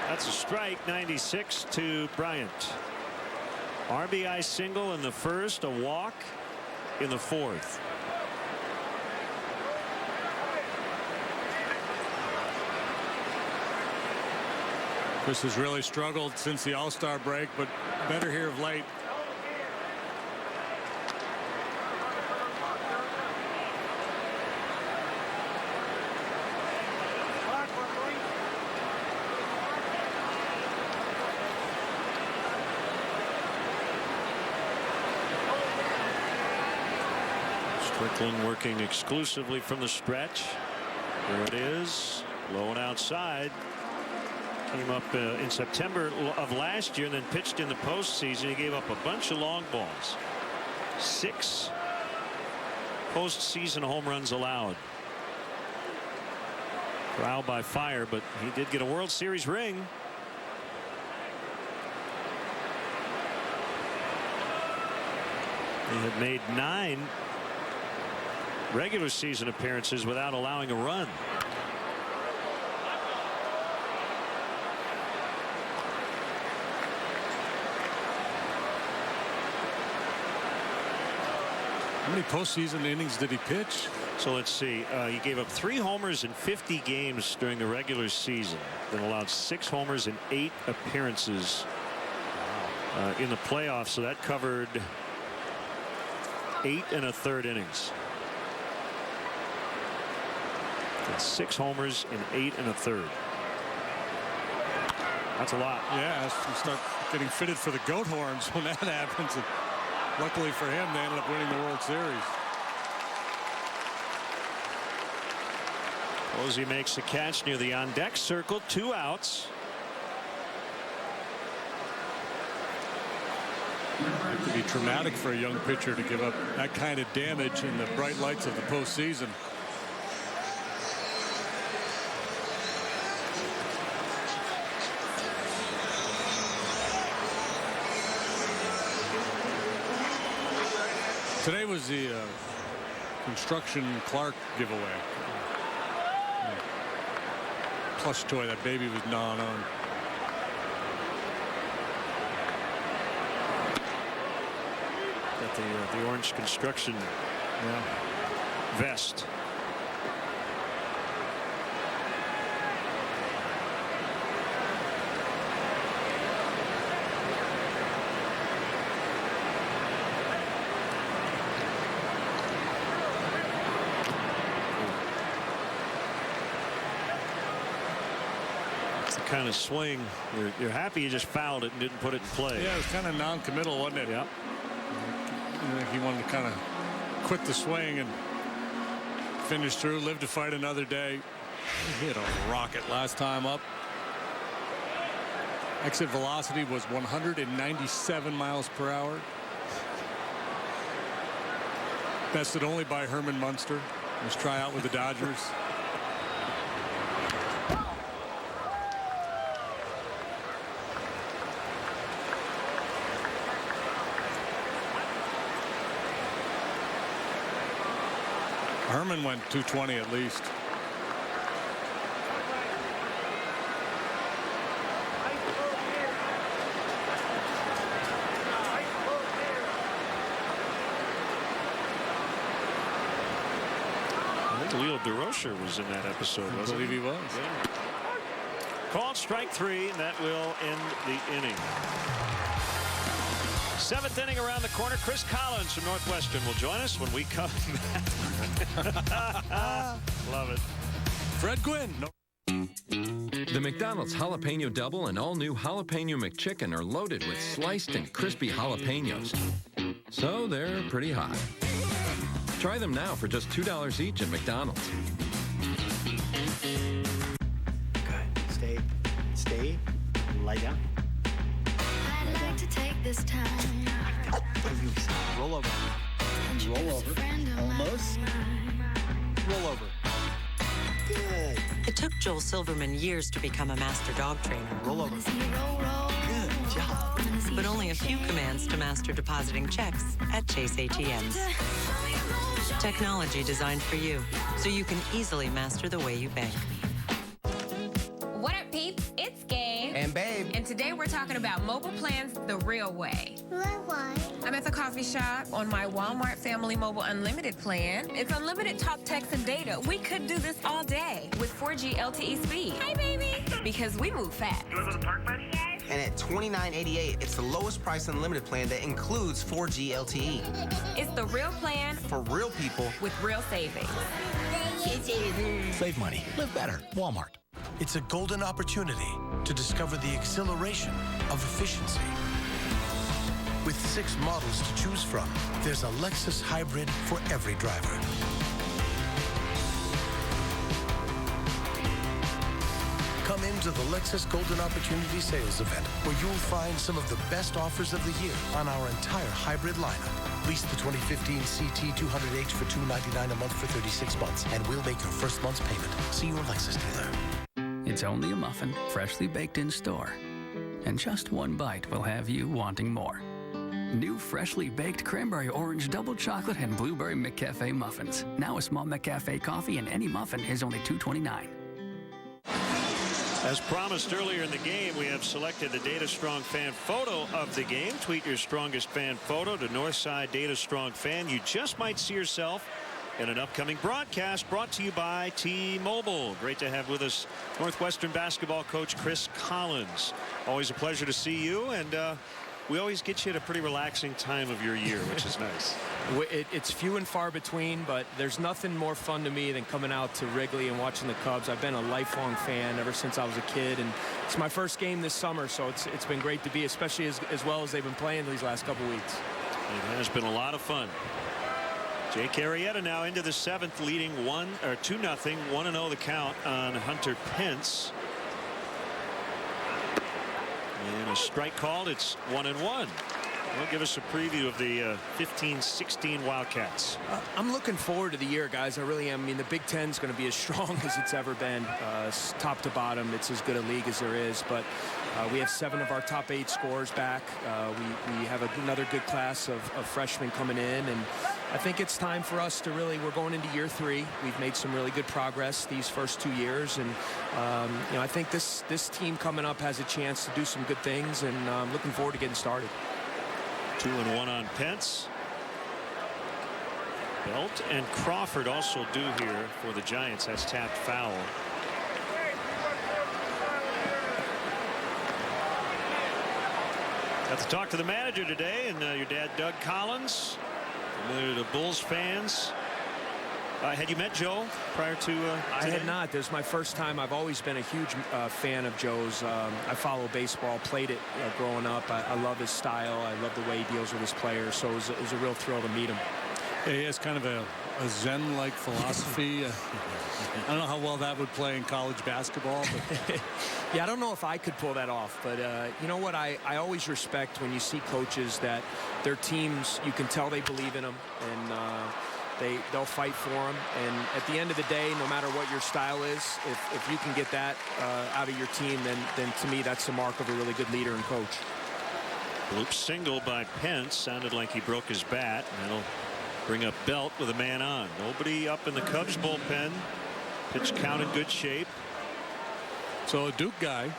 That's a strike. 96 to Bryant. RBI single in the first, a walk in the fourth. Chris has really struggled since the All-Star break, but better here of late. Strickland working exclusively from the stretch. There it is, low and outside. Came up in September of last year and then pitched in the postseason. He gave up a bunch of long balls. 6 postseason home runs allowed. Trial by fire, but he did get a World Series ring. He had made 9 regular season appearances without allowing a run. How many postseason innings did he pitch? So let's see. He gave up 3 homers in 50 games during the regular season. Then allowed 6 homers in 8 appearances in the playoffs. So that covered 8 1/3 innings. 6 homers in 8 1/3. That's a lot. Yeah, you start getting fitted for the goat horns when that happens. And luckily for him, they ended up winning the World Series. Posey makes the catch near the on deck circle. 2 outs. It could be traumatic for a young pitcher to give up that kind of damage in the bright lights of the postseason. Today was the construction Clark giveaway. Plush toy that baby was gnawing on. Got the orange construction vest. Kind of swing. You're happy you just fouled it and didn't put it in play. Yeah, it was kind of non-committal, wasn't it? Yeah. He wanted to kind of quit the swing and finish through, live to fight another day. He hit a rocket last time up. Exit velocity was 197 miles per hour. Bested only by Herman Munster. His tryout with the Dodgers. Herman went 220 at least. I think Leo DeRocher was in that episode, wasn't he? I believe he was. Yeah. Called strike 3, and that will end the inning. 7th inning around the corner. Chris Collins from Northwestern will join us when we come back. Love it. Fred Gwynn. No. The McDonald's Jalapeno Double and all-new Jalapeno McChicken are loaded with sliced and crispy jalapenos. So they're pretty hot. Try them now for just $2 each at McDonald's. Good. Stay. Lie down. I'd like to take this time. Roll over. Almost. Roll over. Good. It took Joel Silverman years to become a master dog trainer. Roll over. Good job. But only a few commands to master depositing checks at Chase ATMs. Technology designed for you, so you can easily master the way you bank. What up, peeps? It's Gabe. And Babe. And today we're talking about mobile plans the real way. Why? I'm at the coffee shop on my Walmart Family Mobile Unlimited plan. It's unlimited talk, text, and data. We could do this all day with 4G LTE speed. Hi, baby. Because we move fast. And at $29.88, it's the lowest price unlimited plan that includes 4G LTE. It's the real plan for real people with real savings. Save money. Live better. Walmart. It's a golden opportunity to discover the exhilaration of efficiency. With 6 models to choose from, there's a Lexus hybrid for every driver. Come into the Lexus Golden Opportunity Sales Event, where you'll find some of the best offers of the year on our entire hybrid lineup. Lease the 2015 CT 200H for $299 a month for 36 months, and we'll make your first month's payment. See your Lexus dealer. It's only a muffin, freshly baked in store. And just one bite will have you wanting more. New freshly baked cranberry orange double chocolate and blueberry McCafe muffins. Now a small McCafe coffee and any muffin is only $2.29. As promised earlier in the game, we have selected the Data Strong fan photo of the game. Tweet your strongest fan photo to Northside Data Strong Fan. You just might see yourself in an upcoming broadcast brought to you by T-Mobile. Great to have with us Northwestern basketball coach Chris Collins. Always a pleasure to see you, and we always get you at a pretty relaxing time of your year, which is nice. It's few and far between, but there's nothing more fun to me than coming out to Wrigley and watching the Cubs. I've been a lifelong fan ever since I was a kid, and it's my first game this summer, so it's been great to be, especially as well as they've been playing these last couple weeks. It has been a lot of fun. Jake Arrieta now into the 7th, leading 2-0, 1-0 the count on Hunter Pence. And a strike called. It's 1-1. Well, give us a preview of the 15-16 Wildcats. I'm looking forward to the year, guys. I really am. I mean, the Big Ten's going to be as strong as it's ever been. Top to bottom, it's as good a league as there is. But we have 7 of our top 8 scorers back. We have another good class of freshmen coming in. And I think it's time for us to really, we're going into year 3. We've made some really good progress these first 2 years. And, you know, I think this team coming up has a chance to do some good things. And I'm looking forward to getting started. 2-1 on Pence. Belt and Crawford also due here for the Giants. That's tapped foul. Got to talk to the manager today, and your dad, Doug Collins, familiar to Bulls fans. Had you met Joe prior to I had not. This is my first time. I've always been a huge fan of Joe's. I follow baseball, played it growing up. I love his style. I love the way he deals with his players. So it was a real thrill to meet him. Yeah, he has kind of a Zen-like philosophy. I don't know how well that would play in college basketball. But yeah, I don't know if I could pull that off. But you know what? I always respect when you see coaches that their teams, you can tell they believe in them. And they'll fight for them. And at the end of the day, no matter what your style is, if you can get that out of your team, then to me, that's the mark of a really good leader and coach. Bloop single by Pence. Sounded like he broke his bat. And that'll bring up Belt with a man on. Nobody up in the Cubs bullpen. Pitch count in good shape. So a Duke guy,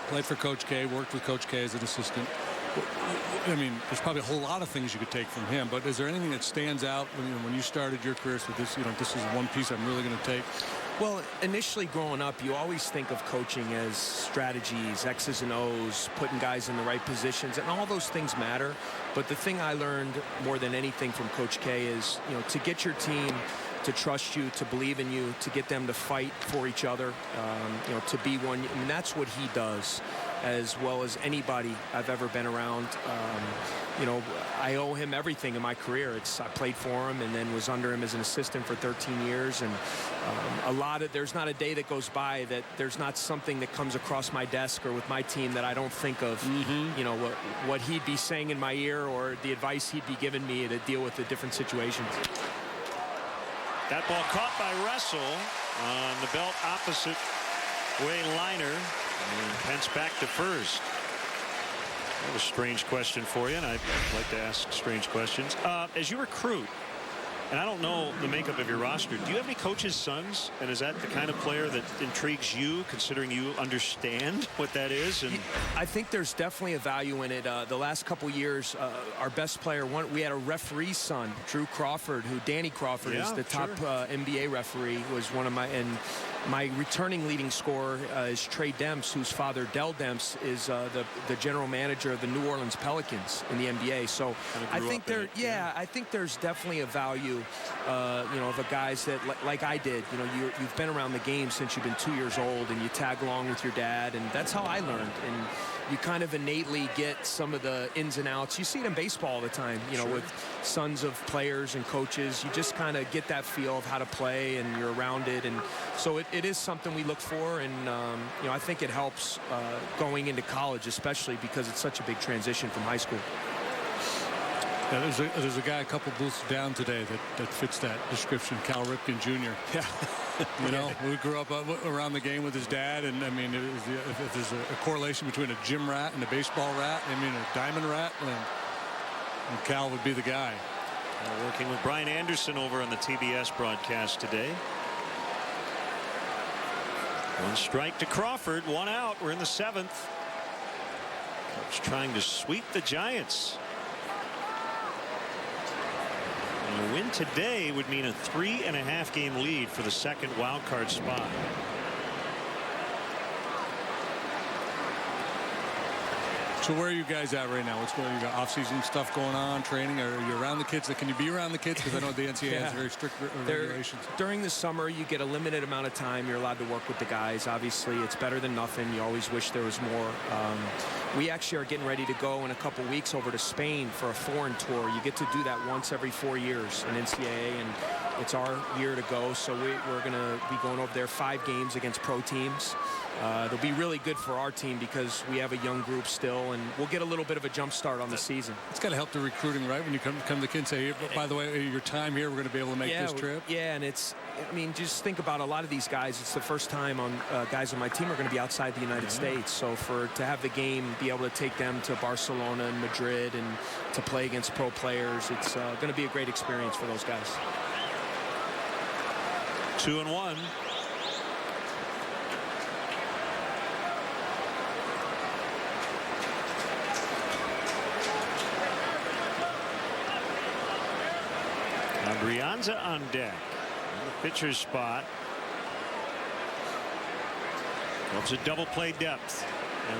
played for Coach K, worked with Coach K as an assistant. I mean, there's probably a whole lot of things you could take from him, but is there anything that stands out when you started your career with this? You know, this is one piece I'm really going to take. Well, initially growing up, you always think of coaching as strategies, X's and O's, putting guys in the right positions, and all those things matter. But the thing I learned more than anything from Coach K is, you know, to get your team to trust you, to believe in you, to get them to fight for each other, you know, to be one. I mean, that's what he does as well as anybody I've ever been around. You know, I owe him everything in my career. I played for him and then was under him as an assistant for 13 years. And there's not a day that goes by that there's not something that comes across my desk or with my team that I don't think of, you know, what he'd be saying in my ear or the advice he'd be giving me to deal with the different situations. That ball caught by Russell on the Belt opposite way liner. And Pence back to first. That was a strange question for you, and I'd like to ask strange questions. As you recruit, and I don't know the makeup of your roster, do you have any coaches' sons? And is that the kind of player that intrigues you, considering you understand what that is? And I think there's definitely a value in it. The last couple years, our best player, we had a referee's son, Drew Crawford, Danny Crawford is the top NBA referee, was one of my returning leading scorer is Trey Demps, whose father, Dell Demps, is the general manager of the New Orleans Pelicans in the NBA. So I think I think there's definitely a value, you know, of a guys that like I did. You know, you've been around the game since you've been 2 years old, and you tag along with your dad, and that's how I learned. And you kind of innately get some of the ins and outs. You see it in baseball all the time, you know, with sons of players and coaches. You just kind of get that feel of how to play, and you're around it. And so it is something we look for, and you know, I think it helps going into college, especially because it's such a big transition from high school. Yeah, there's a guy a couple booths down today that fits that description, Cal Ripken Jr. Yeah. You know, we grew up around the game with his dad, and I mean, if there's a correlation between a gym rat and a baseball rat, I mean, a diamond rat, and Cal would be the guy. Working with Brian Anderson over on the TBS broadcast today. One strike to Crawford, one out. We're in the 7th. Cubs trying to sweep the Giants. And a win today would mean a 3.5 game lead for the second wild card spot. So where are you guys at right now? What's going on? You got off-season stuff going on, training? Are you around the kids? Can you be around the kids? Because I know the NCAA has very strict regulations. During the summer, you get a limited amount of time. You're allowed to work with the guys. Obviously, it's better than nothing. You always wish there was more. We actually are getting ready to go in a couple weeks over to Spain for a foreign tour. You get to do that once every 4 years in NCAA, and it's our year to go, so we're going to be going over there 5 games against pro teams. It'll be really good for our team because we have a young group still, and we'll get a little bit of a jump start on the season. It's got to help the recruiting, right? When you come to the kid and say, by the way, your time here, we're going to be able to make this trip. Yeah, and I mean, just think about a lot of these guys. It's the first time guys on my team are going to be outside the United States. So to have the game, be able to take them to Barcelona and Madrid and to play against pro players, it's going to be a great experience for those guys. 2-1. Brianza on deck in the pitcher's spot. Loves a double play depth.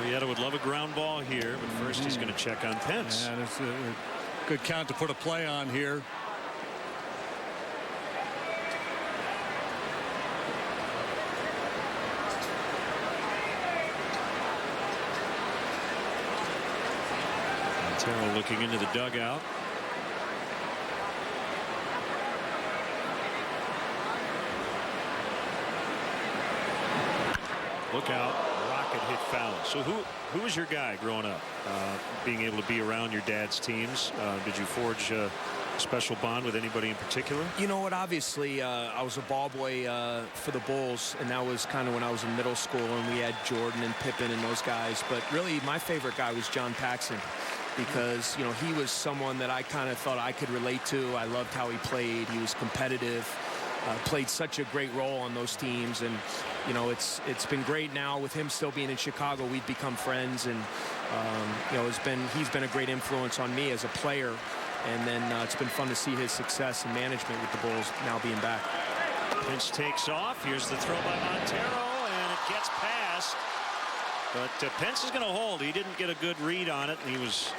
Arrieta would love a ground ball here, but first he's going to check on Pence. And it's a good count to put a play on here. Montero looking into the dugout. Look out, rocket hit foul. So who was your guy growing up, being able to be around your dad's teams? Did you forge a special bond with anybody in particular? You know what, obviously I was a ball boy for the Bulls, and that was kind of when I was in middle school, and we had Jordan and Pippen and those guys. But really my favorite guy was John Paxson, because he was someone that I kind of thought I could relate to. I loved how he played. He was competitive. Played such a great role on those teams, and it's been great now with him still being in Chicago. We've become friends, and he's been a great influence on me as a player, and then it's been fun to see his success and management with the Bulls now being back. Pence takes off. Here's the throw by Montero, and it gets past, but Pence is going to hold. He didn't get a good read on it, and he was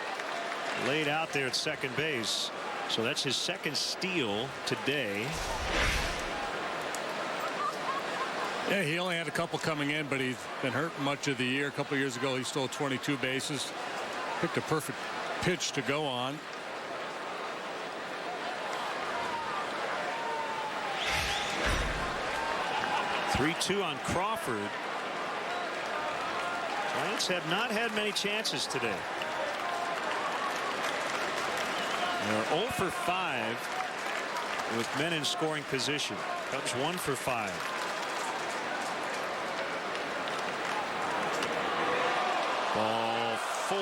laid out there at second base. So that's his second steal today. Yeah, he only had a couple coming in, but he's been hurt much of the year. A couple years ago, he stole 22 bases. Picked a perfect pitch to go on. (3-2) on Crawford. Giants have not had many chances today. They're 0 for 5 with men in scoring position. Cubs 1 for 5. Ball 4.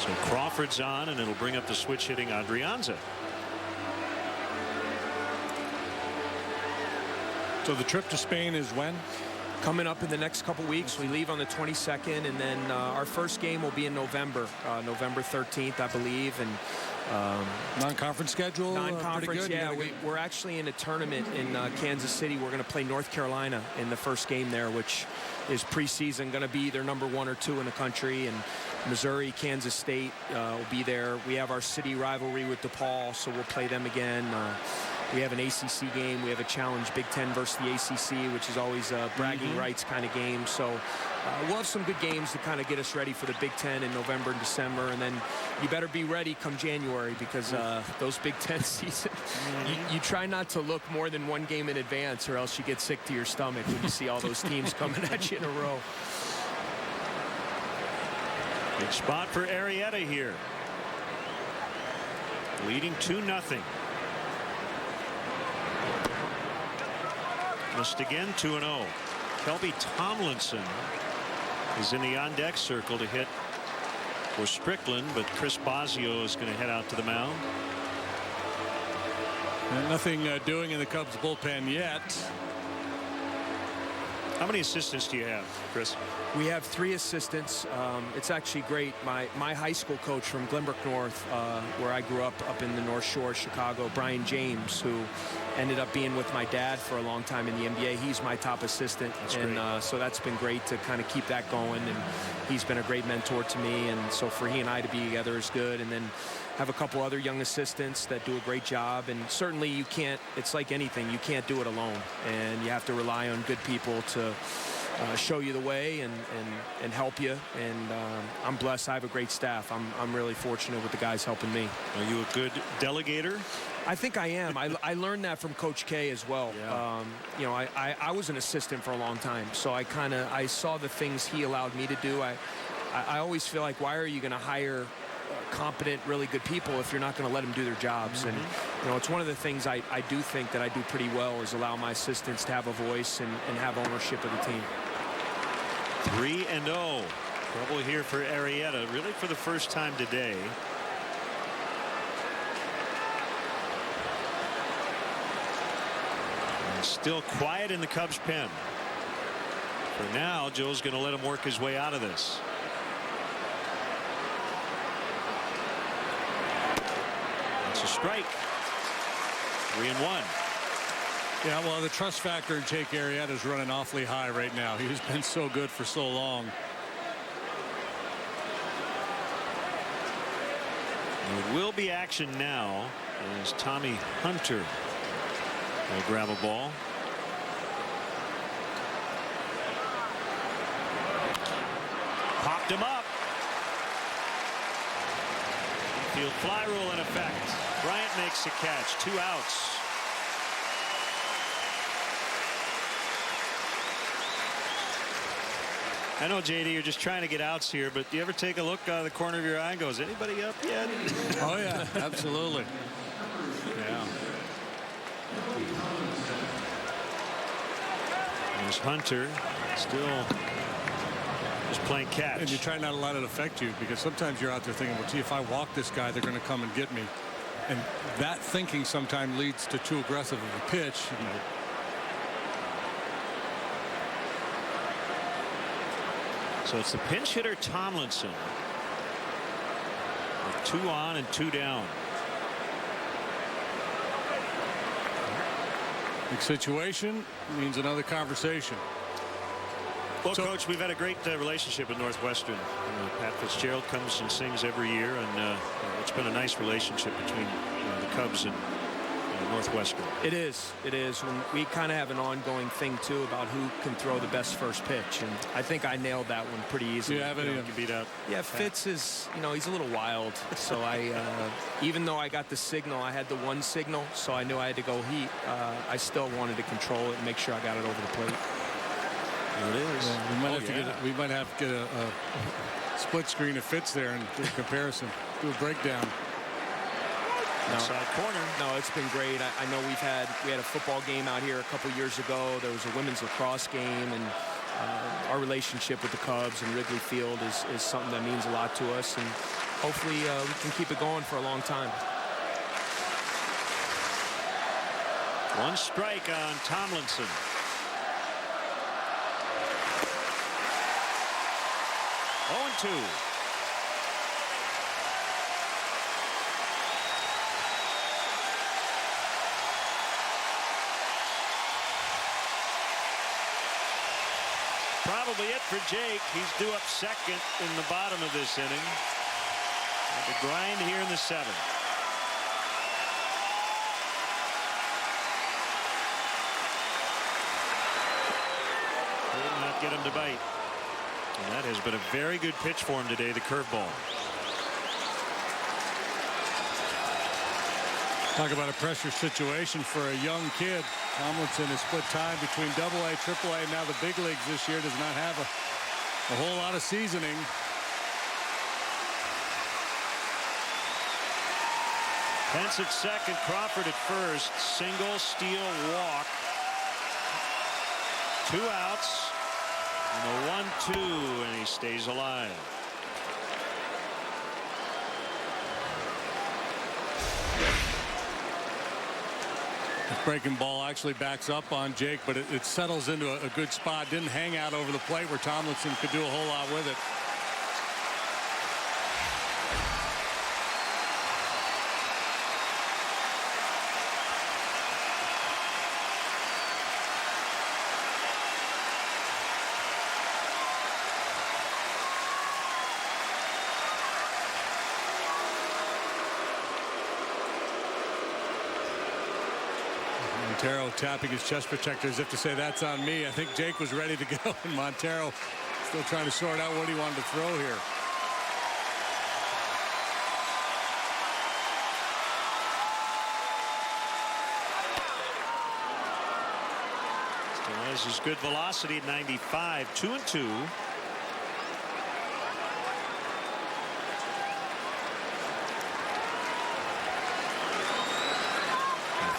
So Crawford's on, and it'll bring up the switch hitting Adrianza. So the trip to Spain is when? Coming up in the next couple weeks. We leave on the 22nd, and then our first game will be in November, November 13th, I believe. And non-conference schedule. Non-conference, yeah. We're actually in a tournament in Kansas City. We're going to play North Carolina in the first game there, which is preseason, going to be either number 1 or 2 in the country. And Missouri, Kansas State will be there. We have our city rivalry with DePaul, so we'll play them again. We have an ACC game. We have a challenge, Big Ten versus the ACC, which is always a bragging rights kind of game. So we'll have some good games to kind of get us ready for the Big Ten in November and December. And then you better be ready come January, because those Big Ten season, you try not to look more than one game in advance, or else you get sick to your stomach when you see all those teams coming at you in a row. Big spot for Arrieta here. Leading 2-0. Missed again, 2-0. Kelby Tomlinson is in the on-deck circle to hit for Strickland, but Chris Bosio is going to head out to the mound. And nothing doing in the Cubs bullpen yet. How many assistants do you have, Chris? We have 3 assistants. It's actually great. My high school coach from Glenbrook North, where I grew up in the North Shore of Chicago, Brian James, who ended up being with my dad for a long time in the NBA. He's my top assistant. So that's been great to kind of keep that going. And he's been a great mentor to me. And so for he and I to be together is good. And then have a couple other young assistants that do a great job. And certainly you can't, it's like anything, you can't do it alone. And you have to rely on good people to show you the way and help you. And I'm blessed. I have a great staff. I'm really fortunate with the guys helping me. Are you a good delegator? I think I am. I learned that from Coach K as well. Yeah. You know, I was an assistant for a long time, so I saw the things he allowed me to do. I always feel like, why are you going to hire competent, really good people if you're not going to let them do their jobs? And you know, it's one of the things I do think that I do pretty well is allow my assistants to have a voice and have ownership of the team. 3-0. Trouble here for Arrieta, really for the first time today. And still quiet in the Cubs pen. For now, Joe's going to let him work his way out of this. That's a strike. 3-1. Yeah, well, the trust factor in Jake Arrieta is running awfully high right now. He's been so good for so long. There will be action now as Tommy Hunter will grab a ball. Popped him up. Field fly rule in effect. Bryant makes the catch. 2 outs. I know, JD, you're just trying to get outs here, but do you ever take a look out of the corner of your eye and go, is anybody up yet? Oh, yeah, absolutely. Yeah. There's Hunter still just playing catch. And you try not to let it affect you, because sometimes you're out there thinking, well, gee, if I walk this guy, they're going to come and get me. And that thinking sometimes leads to too aggressive of a pitch. So it's the pinch hitter Tomlinson with 2 on and 2 down. Big situation means another conversation. Well, Coach, we've had a great relationship with Northwestern. Pat Fitzgerald comes and sings every year, and it's been a nice relationship between the Cubs and Northwestern. It is. When we kind of have an ongoing thing too about who can throw the best first pitch, and I think I nailed that one pretty easily. Yeah, you beat up. Yeah, Fitz is, he's a little wild. So even though I got the signal, I had the 1 signal, so I knew I had to go heat. I still wanted to control it and make sure I got it over the plate. There it is. Yeah, we might have to get a split screen of Fitz there and do a comparison, do a breakdown. Outside corner. No, it's been great. I know we had a football game out here a couple years ago. There was a women's lacrosse game, and our relationship with the Cubs and Wrigley Field is something that means a lot to us, and hopefully we can keep it going for a long time. 1 strike on Tomlinson. 0-2. Probably it for Jake. He's due up second in the bottom of this inning. And the grind here in the 7th. Did not get him to bite. And that has been a very good pitch for him today, the curveball. Talk about a pressure situation for a young kid. Tomlinson has split time between AA, AAA, and now the big leagues this year. Does not have a whole lot of seasoning. Pence at second, Crawford at first. Single, steal, walk. 2 outs. And a 1-2, and he stays alive. Breaking ball actually backs up on Jake, but it settles into a good spot. Didn't hang out over the plate where Tomlinson could do a whole lot with it. Montero tapping his chest protector as if to say, that's on me. I think Jake was ready to go, and Montero still trying to sort out what he wanted to throw here. Still has his good velocity at 95, 2-2.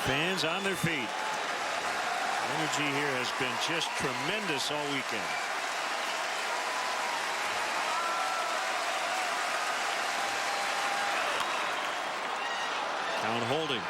Fans on their feet. Energy here has been just tremendous all weekend. Count holding.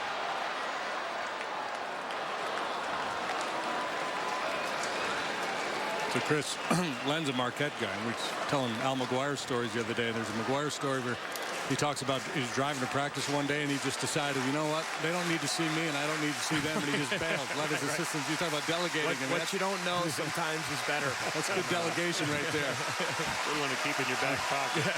So Chris, Len's a Marquette guy. We were telling Al McGuire stories the other day. There's a McGuire story where he talks about he's driving to practice one day and he just decided, you know what, they don't need to see me and I don't need to see them, and he just bailed. Let his assistants. You talk about delegating. What you don't know sometimes is better. That's good delegation right there. Good one to keep in your back pocket. Yeah.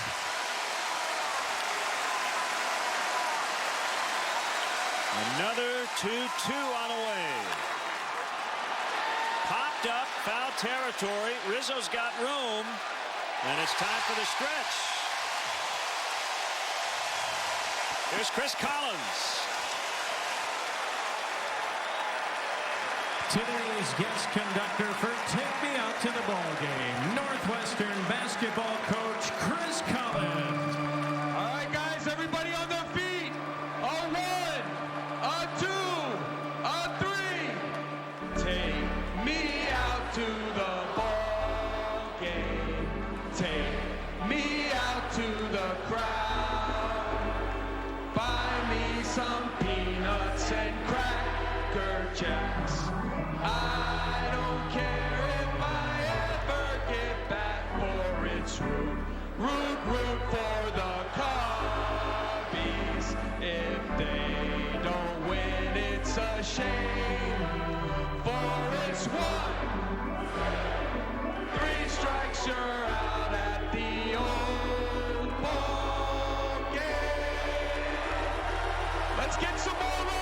Another 2-2 on the way. Popped up, foul territory. Rizzo's got room, and it's time for the stretch. Here's Chris Collins. Today's guest conductor for Take Me Out to the Ball Game, Northwestern basketball coach Chris Collins. All right, guys, everybody on their feet. On one, on two, on three. Take me out to the ball game. Take me out to the crowd. Buy me some peanuts and Cracker Jacks. I don't care if I ever get back, for it's root for the Cubbies. If they don't win, it's a shame, for it's 1, 3 strikes, you're out at the old ball game. Let's get some more runs.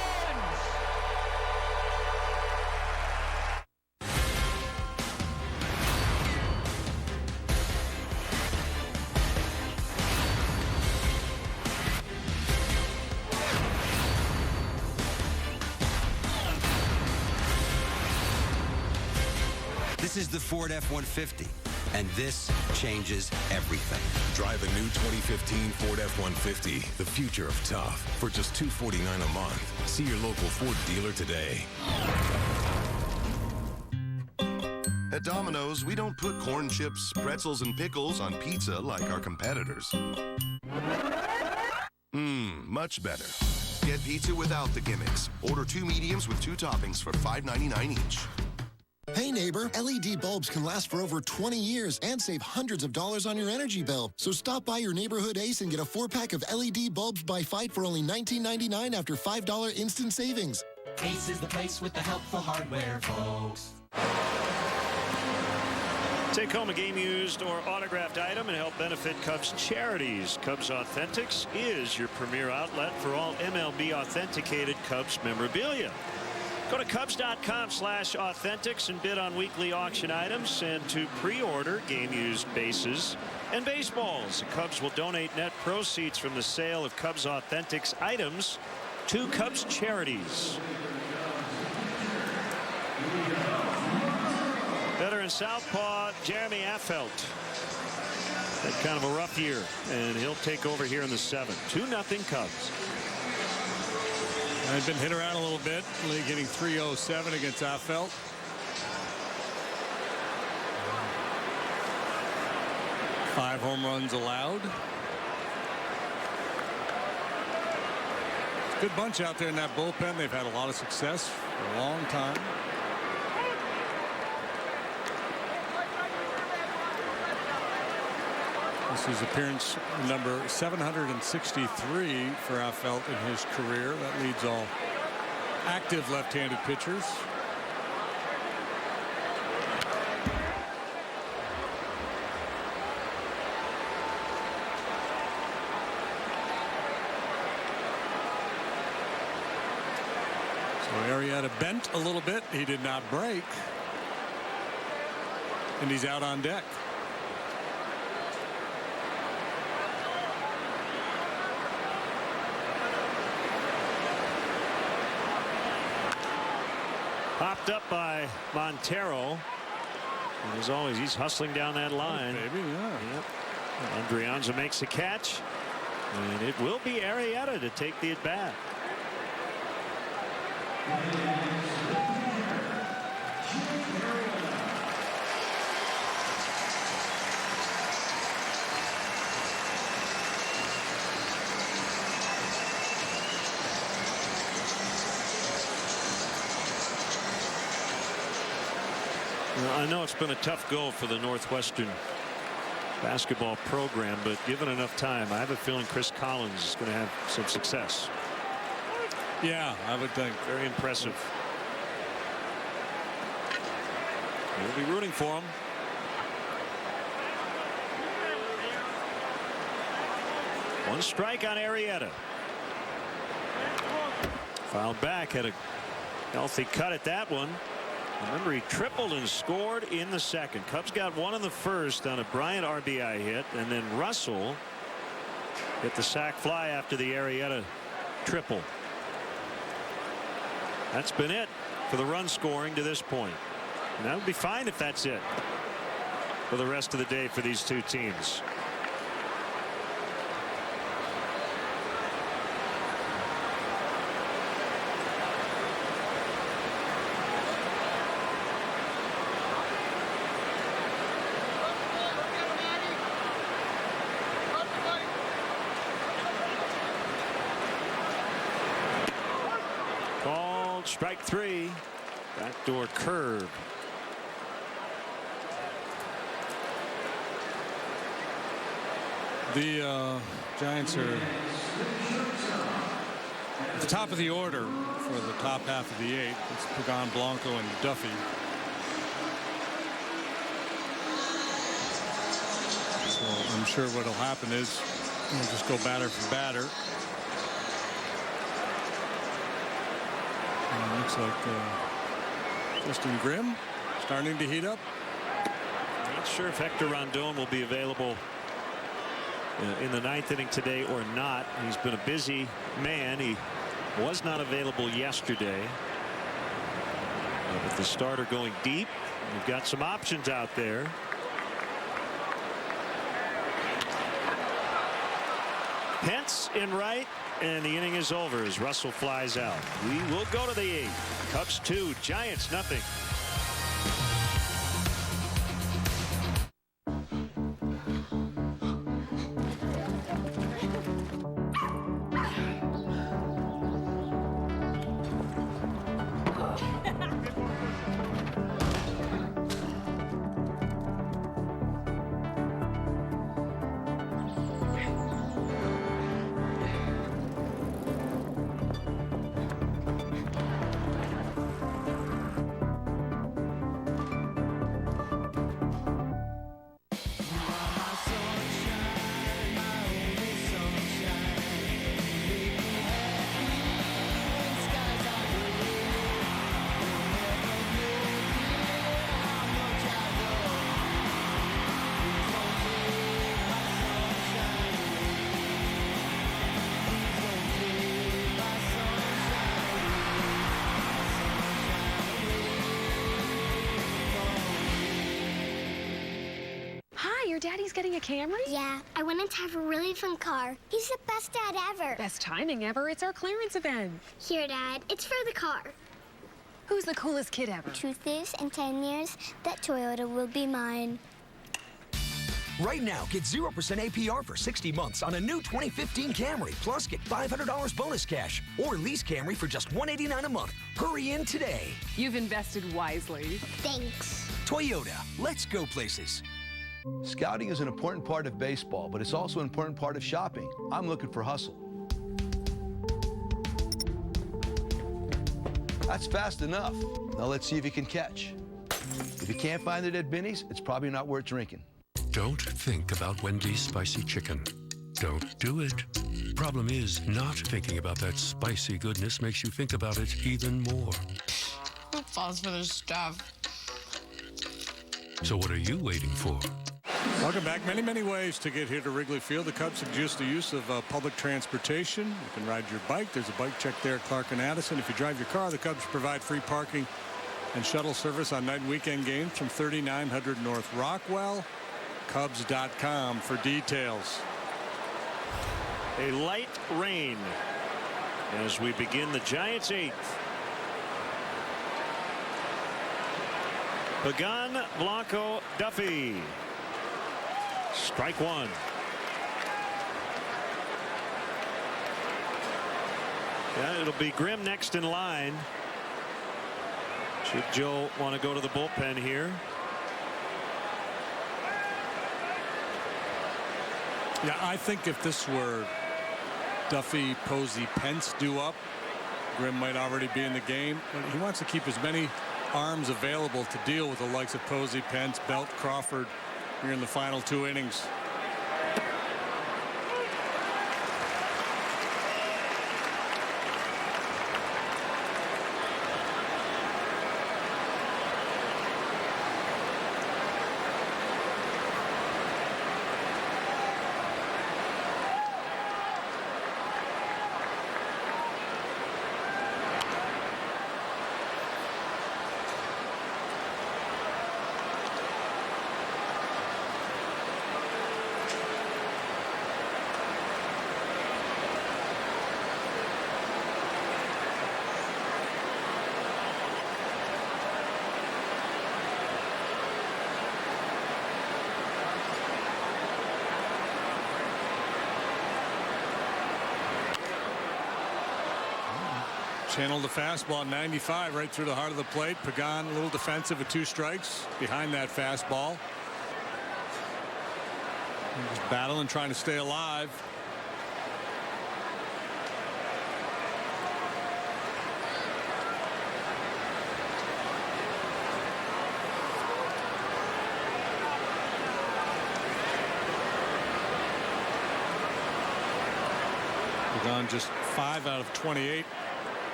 This is the Ford F-150, and this changes everything. Drive a new 2015 Ford F-150, the future of tough, for just $249 a month. See your local Ford dealer today. At Domino's, we don't put corn chips, pretzels, and pickles on pizza like our competitors. Much better. Get pizza without the gimmicks. Order 2 mediums with 2 toppings for $5.99 each. Hey neighbor, LED bulbs can last for over 20 years and save hundreds of dollars on your energy bill. So stop by your neighborhood Ace and get a 4-pack of LED bulbs by Fight for only $19.99 after $5 instant savings. Ace is the place with the helpful hardware, folks. Take home a game-used or autographed item and help benefit Cubs charities. Cubs Authentics is your premier outlet for all MLB authenticated Cubs memorabilia. Go to Cubs.com/authentics and bid on weekly auction items, and to pre-order game-used bases and baseballs. The Cubs will donate net proceeds from the sale of Cubs Authentics items to Cubs charities. Veteran southpaw Jeremy Affeldt had kind of a rough year, and he'll take over here in the 7th. 2-0 Cubs. I've been hit around a little bit, getting 307 against Affeldt. Five home runs allowed. Good bunch out there in that bullpen. They've had a lot of success for a long time. This is appearance number 763 for Affeldt in his career. That leads all active left-handed pitchers. So Arrieta bent a little bit. He did not break. And he's out on deck. Popped up by Montero. And as always, he's hustling down that line. Oh, baby, yeah. Yep. Andrianza makes a catch. And it will be Arrieta to take the at-bat. I know it's been a tough go for the Northwestern basketball program, but given enough time, I have a feeling Chris Collins is going to have some success. Yeah, I would think. Very impressive. We'll be rooting for him. One strike on Arrieta. Fouled back, had a healthy cut at that one. Remember, he tripled and scored in the second. Cubs got one in the first on a Bryant RBI hit, and then Russell hit the sac fly after the Arrieta triple. That's been it for the run scoring to this point. And that would be fine if that's it for the rest of the day for these two teams. Strike three. Backdoor curve. The Giants are at the top of the order for the top half of the eighth. It's Pagan, Blanco, and Duffy. So I'm sure what'll happen is we'll just go batter for batter. Looks like Justin Grimm starting to heat up. Not sure if Hector Rondon will be available in the ninth inning today or not. He's been a busy man. He was not available yesterday. With the starter going deep, we've got some options out there. Pence in right, and the inning is over as Russell flies out. We will go to the eighth. Cubs 2, Giants nothing. Your daddy's getting a Camry? Yeah, I want him to have a really fun car. He's the best dad ever. Best timing ever. It's our clearance event. Here, Dad, it's for the car. Who's the coolest kid ever? Truth is, in 10 years, that Toyota will be mine. Right now, get 0% APR for 60 months on a new 2015 Camry. Plus, get $500 bonus cash. Or lease Camry for just $189 a month. Hurry in today. You've invested wisely. Thanks. Toyota, let's go places. Scouting is an important part of baseball, but it's also an important part of shopping. I'm looking for hustle. That's fast enough. Now let's see if you can catch. If you can't find it at Binny's, it's probably not worth drinking. Don't think about Wendy's spicy chicken. don't do it. Problem is, not thinking about that spicy goodness makes you think about it even more. Who falls for this stuff? So what are you waiting for? Welcome back. Many ways to get here to Wrigley Field. The Cubs suggest the use of public transportation. You can ride your bike. There's a bike check there at Clark and Addison. If you drive your car, the Cubs provide free parking and shuttle service on night and weekend games from 3900 North Rockwell. Cubs.com for details. A light rain as we begin the Giants' 8th. Pagan, Blanco, Duffy. Strike one. Yeah, it'll be Grimm next in line. Should Joe want to go to the bullpen here? Yeah, I think if this were Duffy, Posey, Pence due up, Grimm might already be in the game. But he wants to keep as many arms available to deal with the likes of Posey, Pence, Belt, Crawford here in the final 2 innings. Channeled the fastball 95 right through the heart of the plate. Pagan a little defensive with 2 strikes behind that fastball. Just battling, trying to stay alive. Pagan just 5 out of 28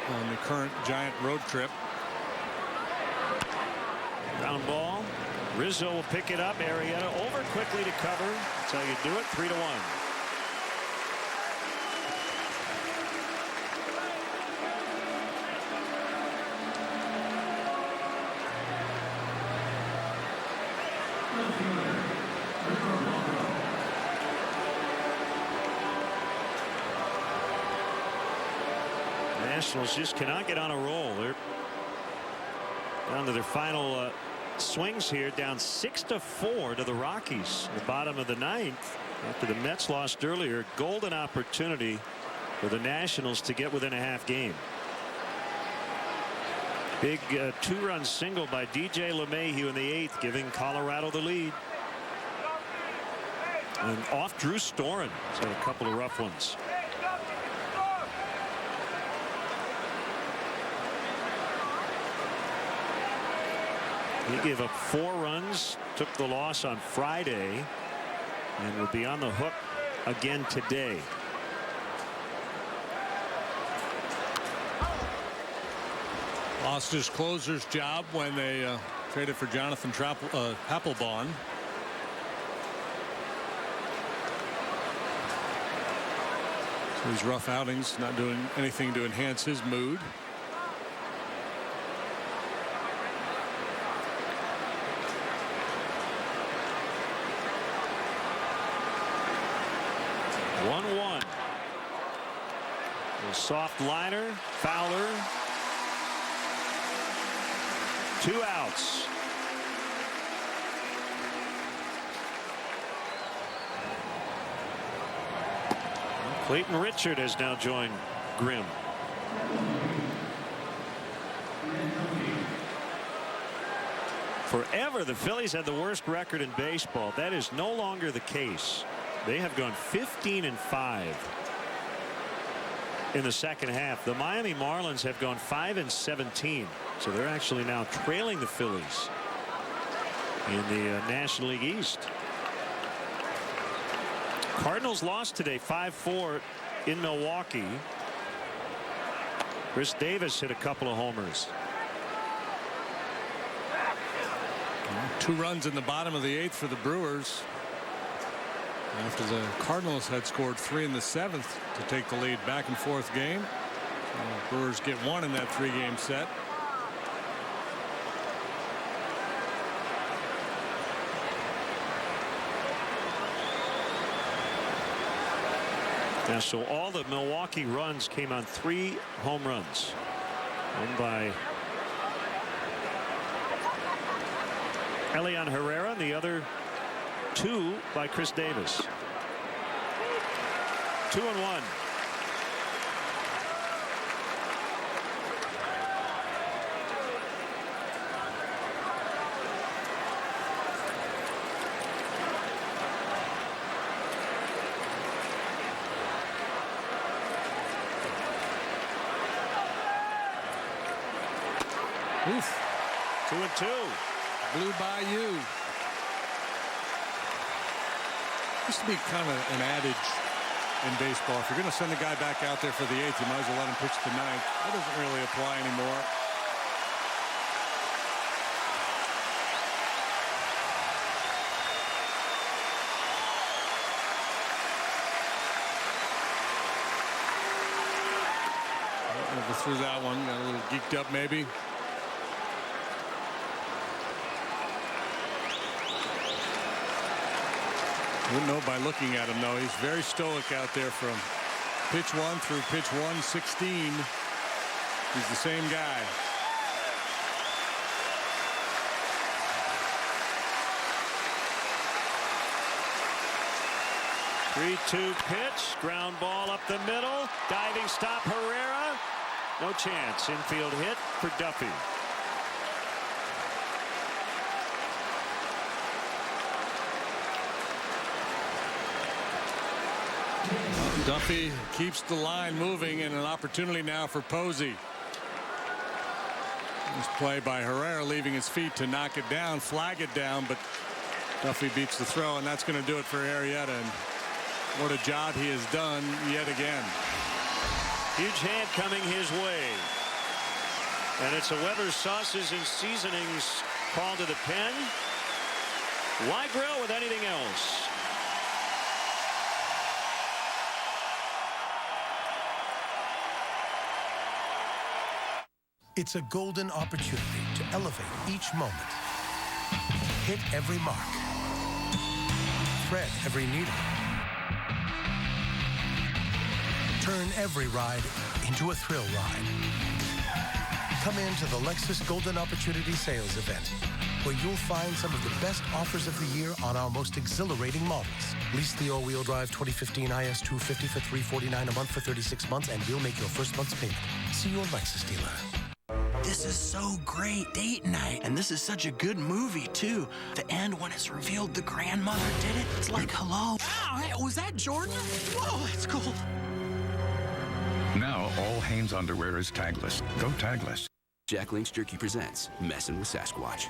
on the current Giant road trip. Ground ball. Rizzo will pick it up. Arrieta over quickly to cover. That's how you do it. 3-1. Nationals just cannot get on a roll. They're down to their final swings here, down 6-4 to the Rockies in the bottom of the 9th after the Mets lost earlier. Golden opportunity for the Nationals to get within a half game. Big 2-run single by DJ LeMahieu in the 8th, giving Colorado the lead. And off Drew Storen. He's had a couple of rough ones. He gave up 4 runs, took the loss on Friday, and will be on the hook again today. Lost his closer's job when they traded for Jonathan Papelbon. So these rough outings not doing anything to enhance his mood. A soft liner. Fowler. 2 outs. Clayton Richard has now joined Grimm. Forever the Phillies had the worst record in baseball. That is no longer the case. They have gone 15-5 in the second half. The Miami Marlins have gone 5-17. So they're actually now trailing the Phillies in the National League East. Cardinals lost today 5-4 in Milwaukee. Chris Davis hit a couple of homers. 2 runs in the bottom of the 8th for the Brewers, after the Cardinals had scored 3 in the 7th to take the lead. Back and forth game. The Brewers get 1 in that 3-game set. Yeah, so all the Milwaukee runs came on 3 home runs. One by Elian Herrera, and the other 2 by Chris Davis. 2-1. Oof. 2-2. Blue Bayou. Used to be kind of an adage in baseball. If you're going to send a guy back out there for the 8th, you might as well let him pitch the 9th. That doesn't really apply anymore. Through that one, got a little geeked up maybe. Wouldn't know by looking at him though. He's very stoic out there from pitch 1 through pitch 116. He's the same guy. Three-two pitch, ground ball up the middle, diving stop Herrera. No chance. Infield hit for Duffy. Duffy keeps the line moving, and an opportunity now for Posey. This play by Herrera, leaving his feet to knock it down, flag it down, but Duffy beats the throw, and that's going to do it for Arrieta. And what a job he has done yet again. Huge hand coming his way. And it's a Weber's Sauces and Seasonings call to the pen. Why grill with anything else? It's a golden opportunity to elevate each moment. Hit every mark. Thread every needle. Turn every ride into a thrill ride. Come into the Lexus Golden Opportunity Sales Event, where you'll find some of the best offers of the year on our most exhilarating models. Lease the all-wheel drive 2015 IS 250 for $349 a month for 36 months, and we'll make your first month's payment. See your Lexus dealer. This is so great, date night. And this is such a good movie, too. The end, when it's revealed the grandmother did it, it's like, hello. Wow, hey, was that Jordan? Whoa, that's cool. Now, all Hanes underwear is tagless. Go tagless. Jack Link's Jerky presents Messin' with Sasquatch.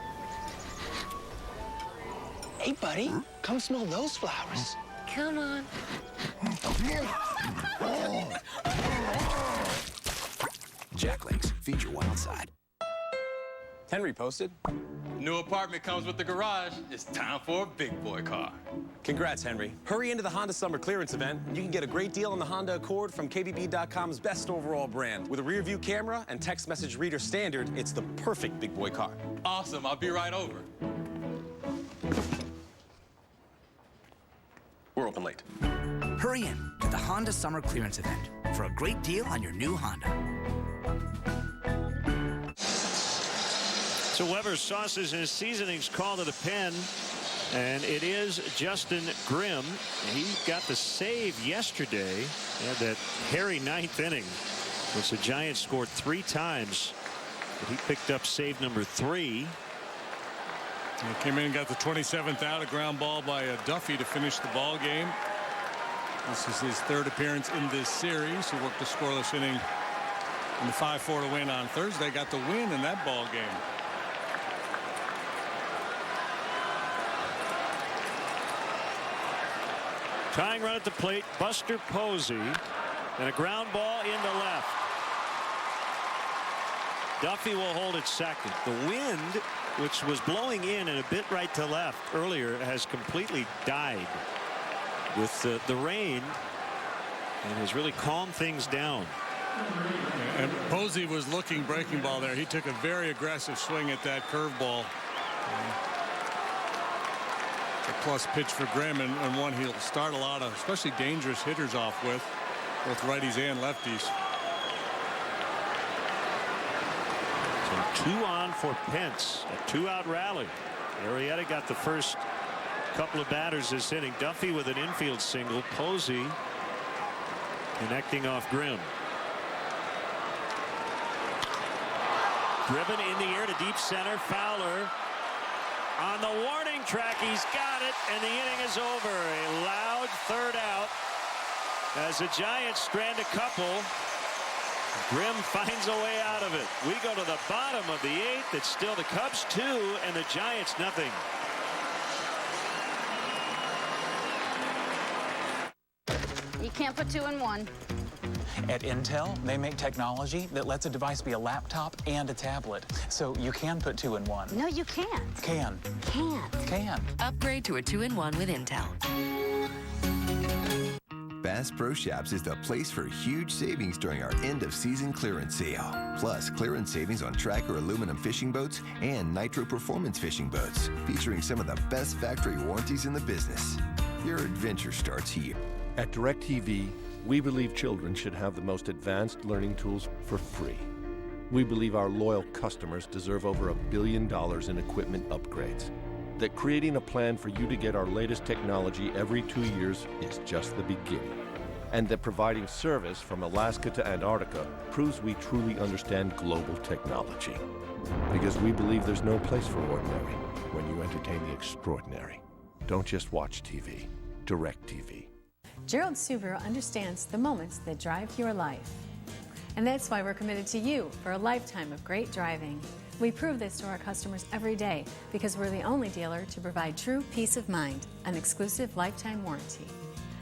Hey, buddy, come smell those flowers. Come on. Jack Link's, feed your wild side. Henry posted. New apartment comes with the garage. It's time for a big boy car. Congrats, Henry. Hurry into the Honda Summer Clearance event, and you can get a great deal on the Honda Accord from KBB.com's best overall brand. With a rear view camera and text message reader standard, it's the perfect big boy car. Awesome, I'll be right over. We're open late. Hurry in to the Honda Summer Clearance event for a great deal on your new Honda. So Weber's Sauces and Seasonings call to the pen, and it is Justin Grimm. He got the save yesterday. He had that hairy 9th inning, which the Giants scored 3 times. But he picked up save number 3. He came in and got the 27th out, a ground ball by Duffy to finish the ball game. This is his 3rd appearance in this series. He worked a scoreless inning in the 5-4 to win on Thursday. Got the win in that ball game. Tying run at the plate, Buster Posey, and a ground ball into left. Duffy will hold it second. The wind, which was blowing in and a bit right to left earlier, has completely died with the rain and has really calmed things down. And Posey was looking breaking ball there. He took a very aggressive swing at that curveball. A plus pitch for Grimm, and one he'll start a lot of especially dangerous hitters off with, both righties and lefties. So 2 on for Pence, a 2-out rally. Arrieta got the first couple of batters this inning. Duffy with an infield single. Posey connecting off Grimm. Driven in the air to deep center. Fowler on the warning track. He's got it, and the inning is over. A loud third out as the Giants strand a couple. Grimm finds a way out of it. We go to the bottom of the 8th. It's still the Cubs 2 and the Giants nothing. You can't put 2 in 1. At Intel, they make technology that lets a device be a laptop and a tablet. So you can put 2 in 1. No, you can't. Can. Can't. Can. Upgrade to a 2-in-1 with Intel. Bass Pro Shops is the place for huge savings during our end-of-season clearance sale. Plus, clearance savings on Tracker aluminum fishing boats and Nitro Performance fishing boats, featuring some of the best factory warranties in the business. Your adventure starts here. At DirecTV, we believe children should have the most advanced learning tools for free. We believe our loyal customers deserve over $1 billion in equipment upgrades. That creating a plan for you to get our latest technology every 2 years is just the beginning. And that providing service from Alaska to Antarctica proves we truly understand global technology. Because we believe there's no place for ordinary when you entertain the extraordinary. Don't just watch TV. DirecTV. Gerald Subaru understands the moments that drive your life. And that's why we're committed to you for a lifetime of great driving. We prove this to our customers every day because we're the only dealer to provide true peace of mind, an exclusive lifetime warranty.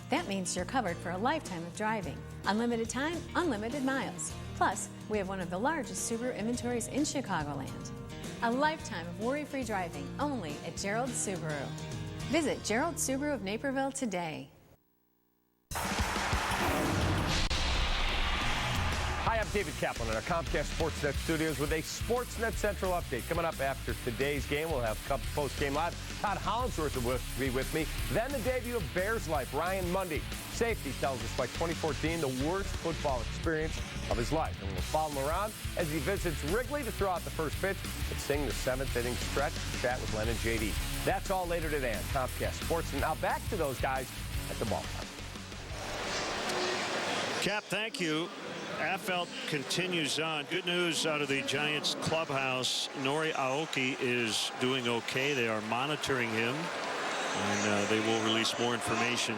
That means you're covered for a lifetime of driving, unlimited time, unlimited miles. Plus, we have one of the largest Subaru inventories in Chicagoland. A lifetime of worry-free driving only at Gerald Subaru. Visit Gerald Subaru of Naperville today. Hi, I'm David Kaplan in our Comcast Sportsnet studios with a Sportsnet Central update. Coming up after today's game, we'll have Cubs post-game live. Todd Hollingsworth will be with me. Then the debut of Bears Life, Ryan Mundy. Safety tells us by 2014, the worst football experience of his life. And we'll follow him around as he visits Wrigley to throw out the first pitch and sing the 7th inning stretch, chat with Len and JD. That's all later today on Comcast Sports. And now back to those guys at the ballpark. Cap, thank you. Affeldt continues on. Good news out of the Giants clubhouse. Nori Aoki is doing okay. They are monitoring him, and they will release more information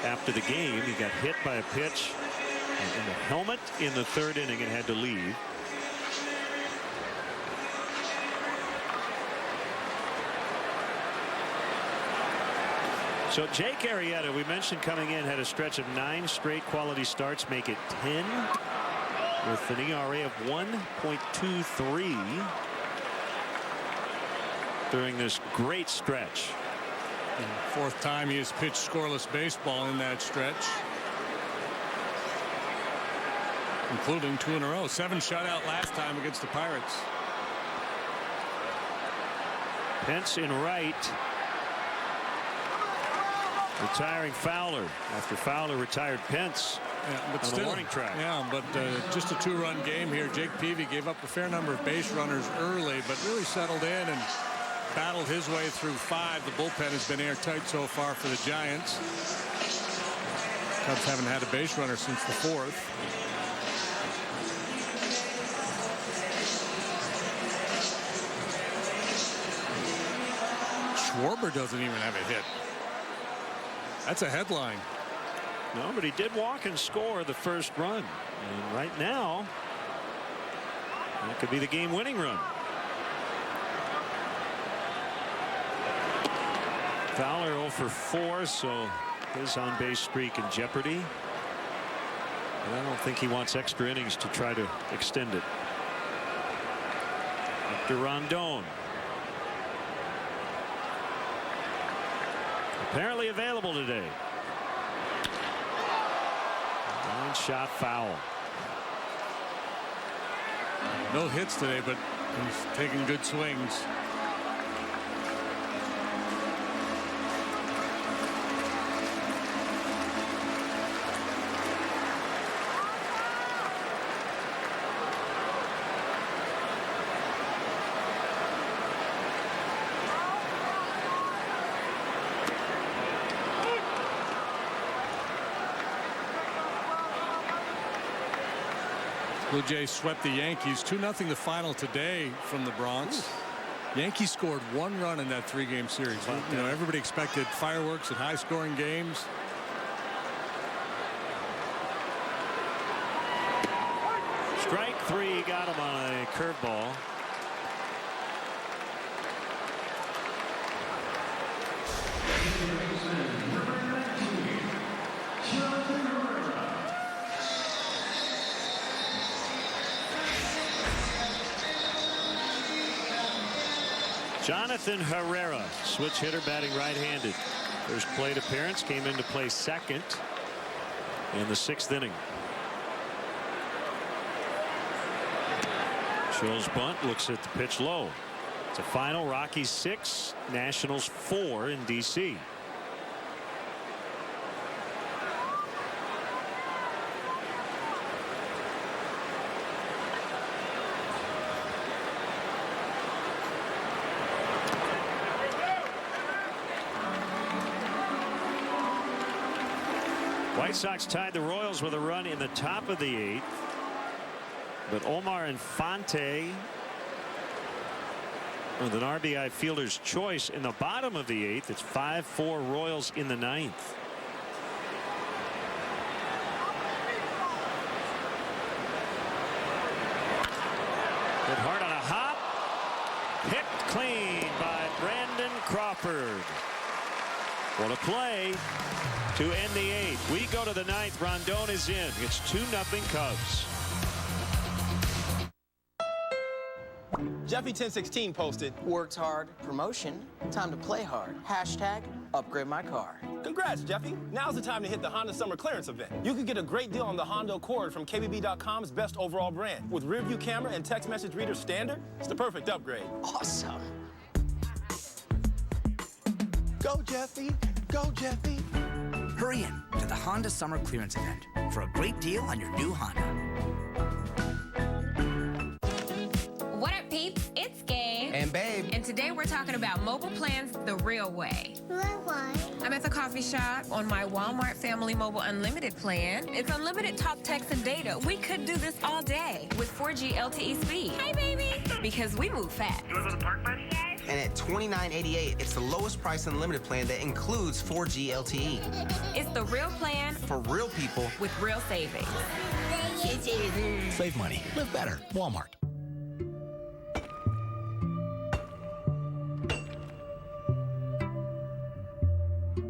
after the game. He got hit by a pitch in the helmet in the 3rd inning and had to leave. So Jake Arrieta, we mentioned coming in, had a stretch of 9 straight quality starts, make it 10 with an ERA of 1.23 during this great stretch. And 4th time he has pitched scoreless baseball in that stretch, including 2 in a row. 7 shutout last time against the Pirates. Pence in right. Retiring Fowler after Fowler retired Pence but on still, the warning track. Yeah, but just a 2-run game here. Jake Peavy gave up a fair number of base runners early, but really settled in and battled his way through 5. The bullpen has been airtight so far for the Giants. Cubs haven't had a base runner since the 4th. Schwarber doesn't even have a hit. That's a headline. No, but he did walk and score the first run. And right now, that could be the game-winning run. Fowler 0 for 4, so his on-base streak in jeopardy. And I don't think he wants extra innings to try to extend it. After Rondon. Apparently available today. Line shot foul. No hits today, but he's taking good swings. Blue Jays swept the Yankees 2-0 the final today from the Bronx. Yankees scored 1 run in that 3-game series. You know, everybody expected fireworks and high-scoring games. Strike 3, got him on a curveball. Jonathan Arrieta, switch hitter, batting right-handed. First plate appearance, came into play second in the 6th inning. Shows bunt, looks at the pitch low. It's a final. Rockies 6, Nationals 4 in D.C. White Sox tied the Royals with a run in the top of the 8th. But Omar Infante with an RBI fielder's choice in the bottom of the 8th. It's 5-4 Royals in the 9th. Hit hard on a hop. Picked clean by Brandon Crawford. What a play to end the 8th. We go to the 9th. Rondon is in. It's 2-0 Cubs. Jeffy1016 posted, worked hard, promotion, time to play hard. Hashtag upgrade my car. Congrats, Jeffy. Now's the time to hit the Honda Summer Clearance event. You can get a great deal on the Honda Accord from KBB.com's best overall brand. With rear view camera and text message reader standard, it's the perfect upgrade. Awesome. Go, Jeffy. Go, Jeffy. Hurry in to the Honda Summer Clearance event for a great deal on your new Honda. What up, peeps? It's Gabe. And Babe. And today we're talking about mobile plans the real way. Why? I'm at the coffee shop on my Walmart Family Mobile Unlimited plan. It's unlimited talk, text, and data. We could do this all day with 4G LTE speed. Hey, baby. Because we move fast. You want to go to the park, buddy? And at $29.88, it's the lowest price unlimited plan that includes 4G LTE. It's the real plan for real people with real savings. Save money. Live better. Walmart.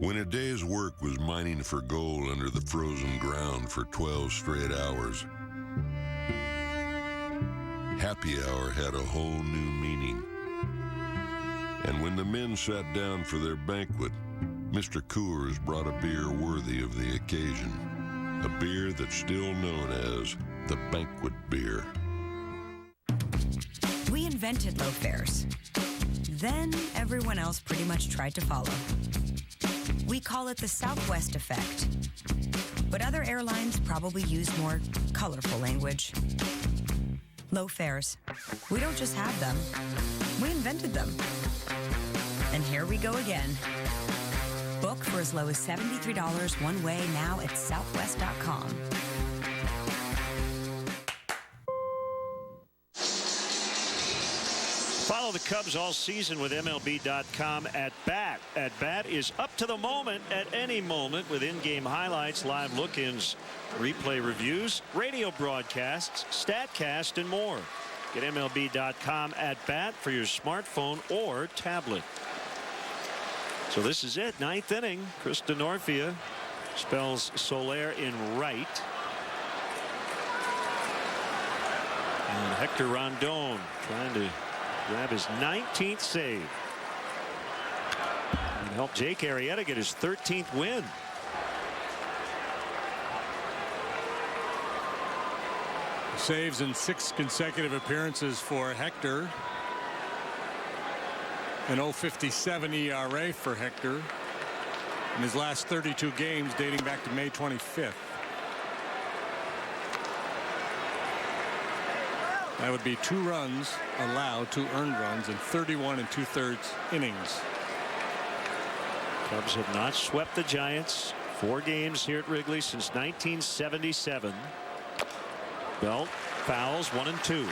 When a day's work was mining for gold under the frozen ground for 12 straight hours, happy hour had a whole new meaning. And when the men sat down for their banquet, Mr. Coors brought a beer worthy of the occasion. A beer that's still known as the banquet beer. We invented low fares. Then everyone else pretty much tried to follow. We call it the Southwest effect. But other airlines probably use more colorful language. Low fares. We don't just have them. We invented them. And here we go again. Book for as low as $73 one way now at southwest.com. Follow the Cubs all season with MLB.com at bat. At bat is up to the moment at any moment with in-game highlights, live look-ins, replay reviews, radio broadcasts, StatCast, and more. Get MLB.com at bat for your smartphone or tablet. So this is it, 9th inning. Chris Denorfia spells Soler in right. And Hector Rondon trying to grab his 19th save. And help Jake Arrieta get his 13th win. Saves in 6 consecutive appearances for Hector. An 0.57 ERA for Hector in his last 32 games dating back to May 25th. That would be 2 runs allowed, 2 earned runs in 31 2/3 innings. Cubs have not swept the Giants 4 games here at Wrigley since 1977. Belt fouls 1 and 2.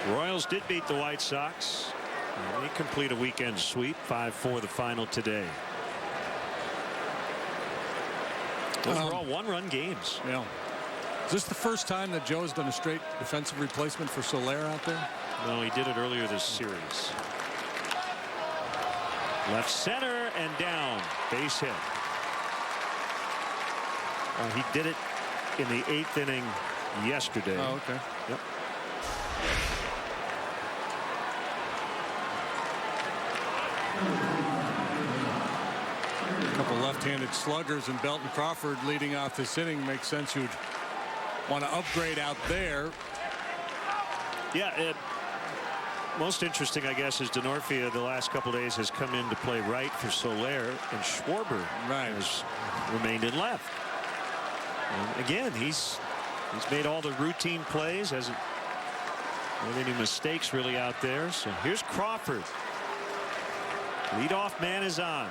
Royals did beat the White Sox. And they complete a weekend sweep. 5-4 the final today. Those were all 1-run games. Yeah. Is this the first time that Joe has done a straight defensive replacement for Soler out there? No, he did it earlier this series. Left center and down. Base hit. He did it in the 8th inning yesterday. Oh, okay. Yep. A couple left-handed sluggers, and Belton Crawford leading off this inning. Makes sense you'd want to upgrade out there. Yeah, most interesting, I guess, is Denorfia the last couple days has come in to play right for Soler, and Schwarber has remained in left. And again, he's made all the routine plays, hasn't made any mistakes really out there. So here's Crawford. Leadoff man is on.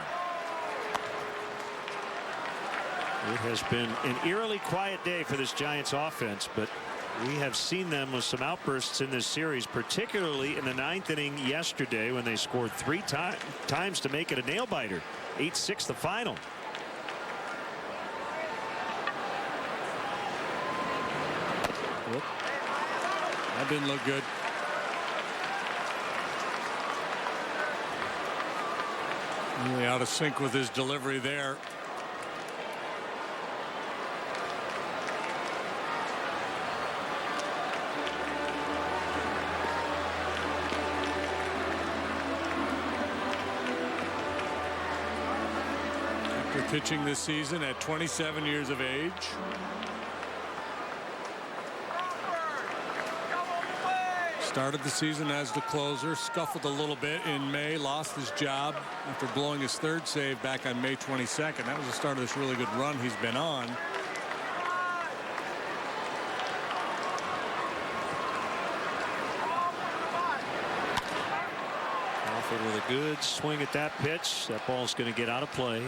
It has been an eerily quiet day for this Giants offense, but we have seen them with some outbursts in this series, particularly in the 9th inning yesterday when they scored 3 times to make it a nail-biter. 8-6 the final. Whoop. That didn't look good. Really out of sync with his delivery there. After pitching this season at 27 years of age. Started the season as the closer, scuffled a little bit in May, lost his job after blowing his 3rd save back on May 22nd. That was the start of this really good run he's been on. Crawford with a good swing at that pitch. That ball's going to get out of play.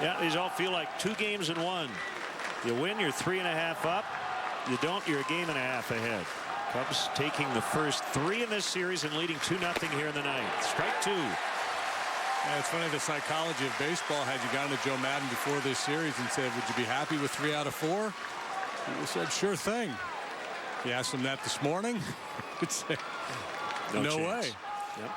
Yeah, these all feel like 2 games in 1. You win, you're 3.5 up. You don't, you're a game and a half ahead. Cubs taking the first 3 in this series and leading 2-0 here in the 9th. Strike 2. Yeah, it's funny, the psychology of baseball. Had you gone to Joe Madden before this series and said, would you be happy with 3 out of 4? He said, sure thing. If you asked him that this morning, he'd say, no way. Yep.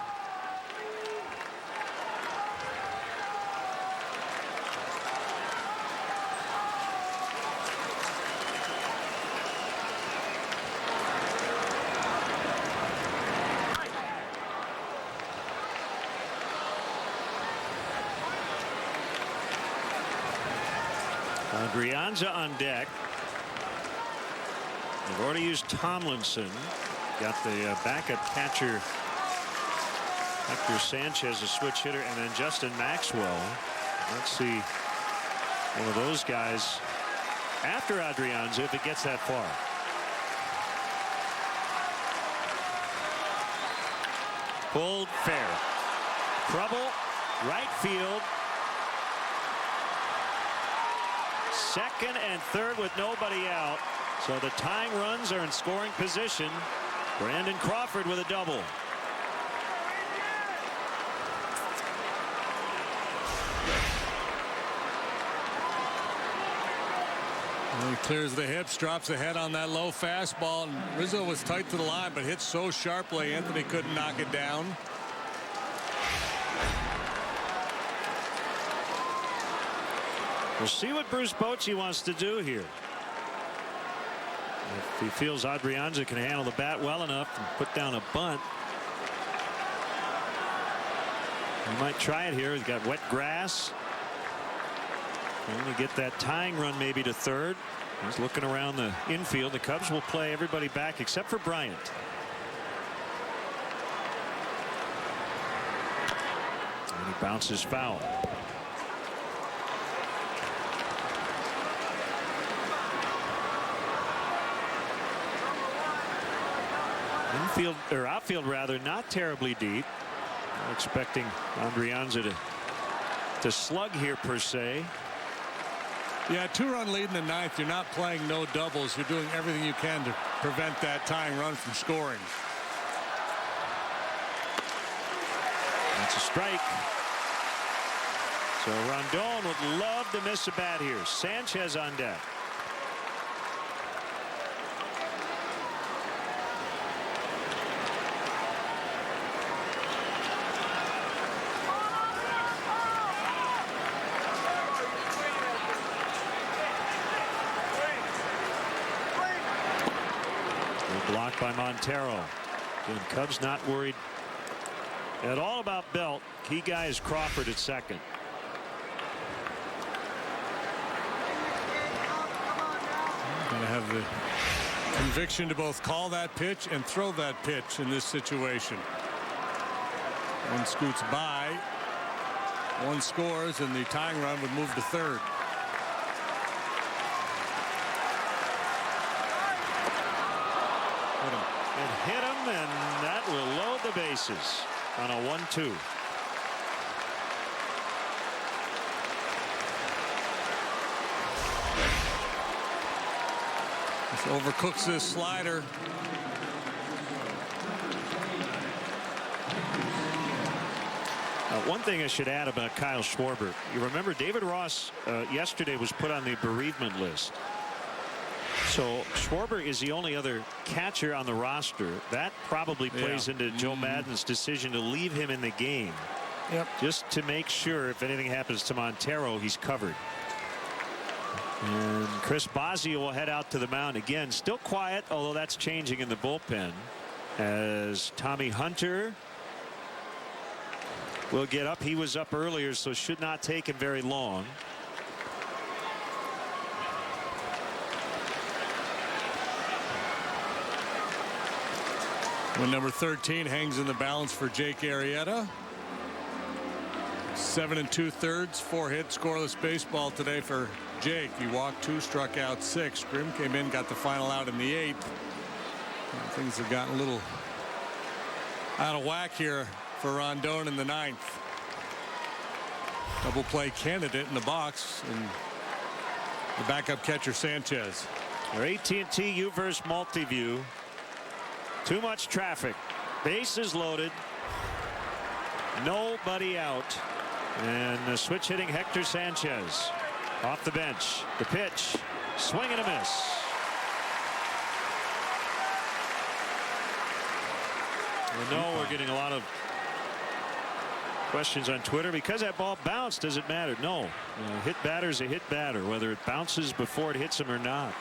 Arrieta on deck. They've already used Tomlinson. Got the backup catcher Hector Sanchez, a switch hitter, and then Justin Maxwell. Let's see one of those guys after Adrianza if it gets that far. Pulled fair. Trouble, right field. Second and third with nobody out. So the tying runs are in scoring position. Brandon Crawford with a double. He clears the hips, drops the head on that low fastball. And Rizzo was tight to the line, but hit so sharply, Anthony couldn't knock it down. We'll see what Bruce Bochy wants to do here. If he feels Adrianza can handle the bat well enough and put down a bunt, he might try it here. He's got wet grass. Only get that tying run maybe to third. He's looking around the infield. The Cubs will play everybody back except for Bryant. And he bounces foul. Infield or outfield rather not terribly deep. Not expecting Adrianza to slug here per se. Yeah, 2-run lead in the ninth. You're not playing no doubles. You're doing everything you can to prevent that tying run from scoring. That's a strike. So Rondon would love to miss a bat here. Sanchez on deck. Blocked by Montero. And Cubs not worried at all about Belt. Key guy is Crawford at second. Going to have the conviction to both call that pitch and throw that pitch in this situation. One scoots by, one scores, and the tying run would move to third. It hit him, and that will load the bases on a 1-2. Just overcooks this slider. One thing I should add about Kyle Schwarber. You remember David Ross yesterday was put on the bereavement list. So Schwarber is the only other catcher on the roster. That probably plays into Joe Maddon's decision to leave him in the game. Yep. Just to make sure if anything happens to Montero, he's covered. And Chris Bosio will head out to the mound again. Still quiet, although that's changing in the bullpen. As Tommy Hunter will get up. He was up earlier, so should not take him very long. When number 13 hangs in the balance for Jake Arrieta. 7 2/3, 4 hits, scoreless baseball today for Jake. He walked 2, struck out 6. Grimm came in, got the final out in the 8th. And things have gotten a little out of whack here for Rondon in the 9th. Double play candidate in the box, and the backup catcher Sanchez. Our AT&T UVerse Multiview. Too much traffic. Bases loaded. Nobody out. And the switch hitting Hector Sanchez off the bench. The pitch. Swing and a miss. I know we're getting a lot of questions on Twitter. Because that ball bounced, does it matter? No. Hit batter's a hit batter, whether it bounces before it hits him or not.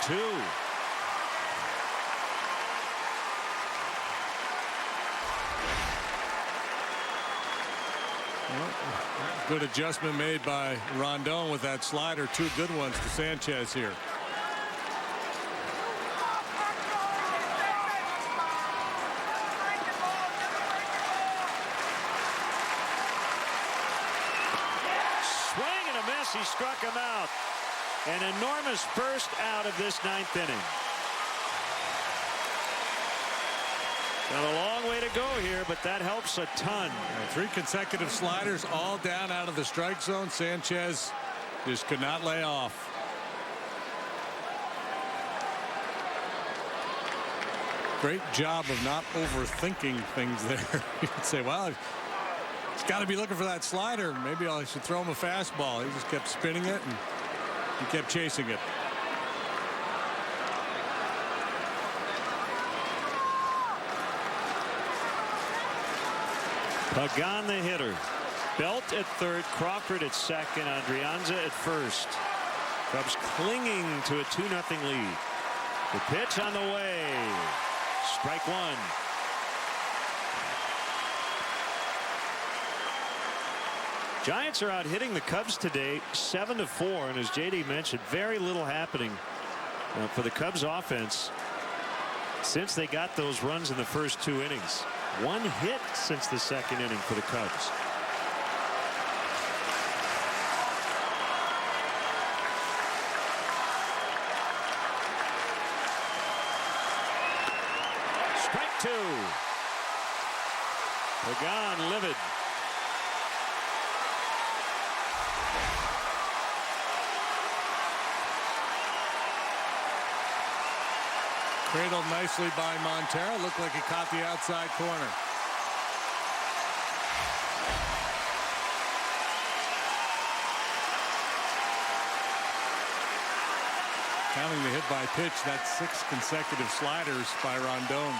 0-2. Good adjustment made by Rondon with that slider. Two good ones to Sanchez here. Swing and a miss. He struck him out. An enormous first out of this 9th inning. Got a long way to go here, but that helps a ton. 3 consecutive sliders all down out of the strike zone. Sanchez just could not lay off. Great job of not overthinking things there. You could say, well, he's got to be looking for that slider. Maybe I should throw him a fastball. He just kept spinning it, and he kept chasing it. Pagan the hitter. Belt at third, Crawford at second, Adrianza at first. Cubs clinging to a 2-0 lead. The pitch on the way. Strike one. Giants are out hitting the Cubs today 7-4, and as JD mentioned, very little happening for the Cubs offense since they got those runs in the first 2 innings. 1 hit since the 2nd inning for the Cubs. Strike 2. Pagan livid. Cradled nicely by Montero. Looked like he caught the outside corner. Counting the hit by pitch, that's 6 consecutive sliders by Rondon.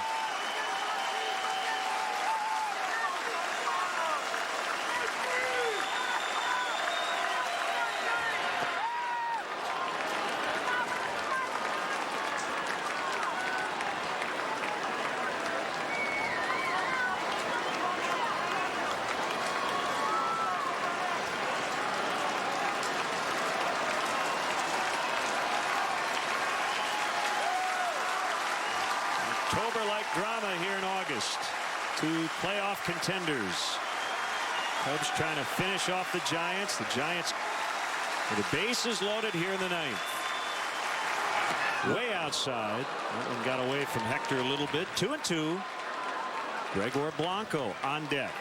October-like drama here in August. 2 playoff contenders. Cubs trying to finish off the Giants. The Giants with the bases loaded here in the 9th. Way outside. That one got away from Hector a little bit. 2-2. Gregor Blanco on deck.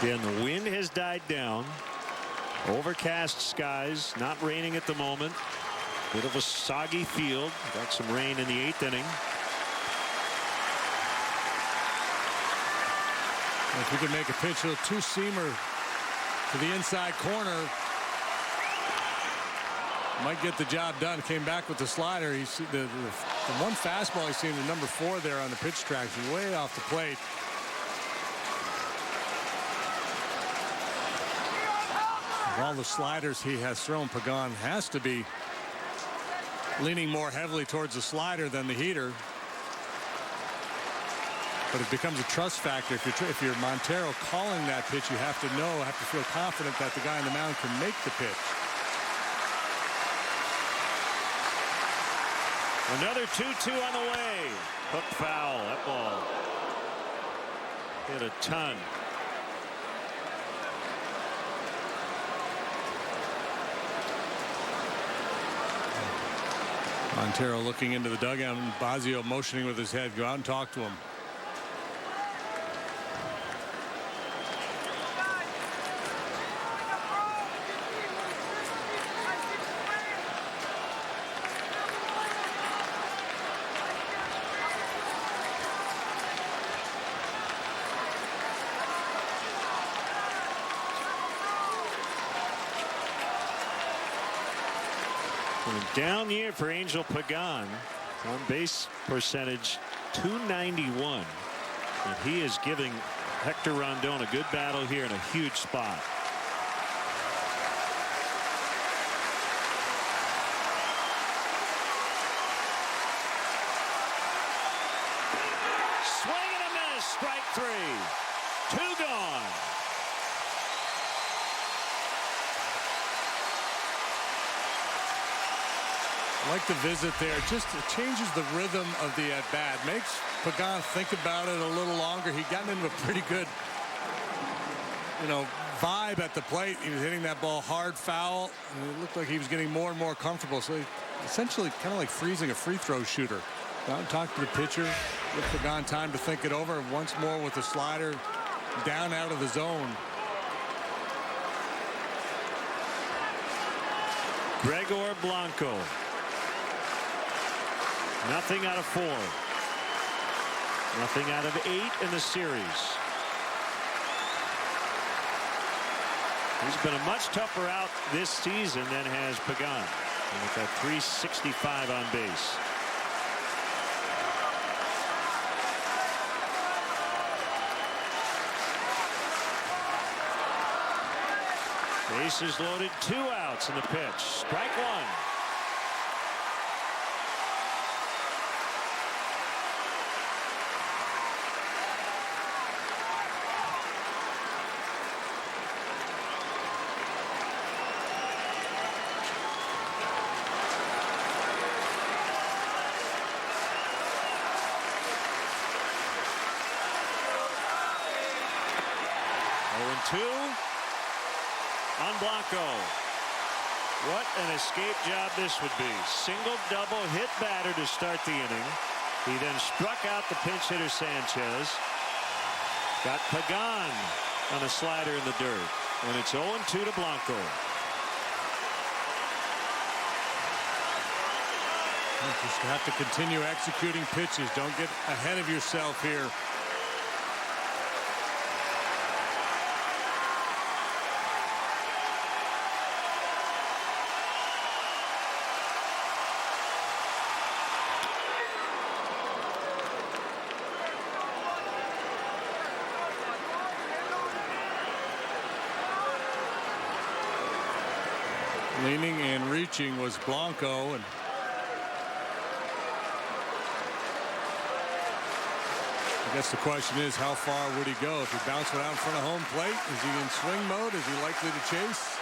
Again, the wind has died down. Overcast skies, not raining at the moment. Bit of a soggy field. Got some rain in the 8th inning. If you can make a pitch, a 2-seamer to the inside corner, might get the job done. Came back with the slider. He's the one fastball he's seen, the number 4 there on the pitch tracks, way off the plate. Of all the sliders he has thrown, Pagan has to be leaning more heavily towards the slider than the heater. But it becomes a trust factor. If you're Montero calling that pitch, you have to feel confident that the guy on the mound can make the pitch. Another 2-2 on the way. Hook foul. That ball hit a ton. Montero looking into the dugout and Bosio motioning with his head. Go out and talk to him. Down year for Angel Pagan. On base percentage .291. And he is giving Hector Rondon a good battle here in a huge spot. Swing and a miss. Strike 3. 2 gone. I like the visit there. Just it changes the rhythm of the at-bat. Makes Pagan think about it a little longer. He got into a pretty good, vibe at the plate. He was hitting that ball hard foul, and it looked like he was getting more and more comfortable. So he essentially kind of like freezing a free throw shooter. Go out and talk to the pitcher. Give Pagan time to think it over. Once more with the slider down out of the zone. Gregor Blanco. Nothing out of 4. Nothing out of 8 in the series. He's been a much tougher out this season than has Pagan. With that .365 on base. Bases loaded, 2 outs in the pitch. Strike 1. On Blanco. What an escape job this would be. Single, double, hit batter to start the inning. He then struck out the pinch hitter Sanchez. Got Pagan on a slider in the dirt. And it's 0-2 to Blanco. You just have to continue executing pitches. Don't get ahead of yourself here. Leaning and reaching was Blanco, and I guess the question is, how far would he go? If he bounced it out in front of home plate, is he in swing mode? Is he likely to chase?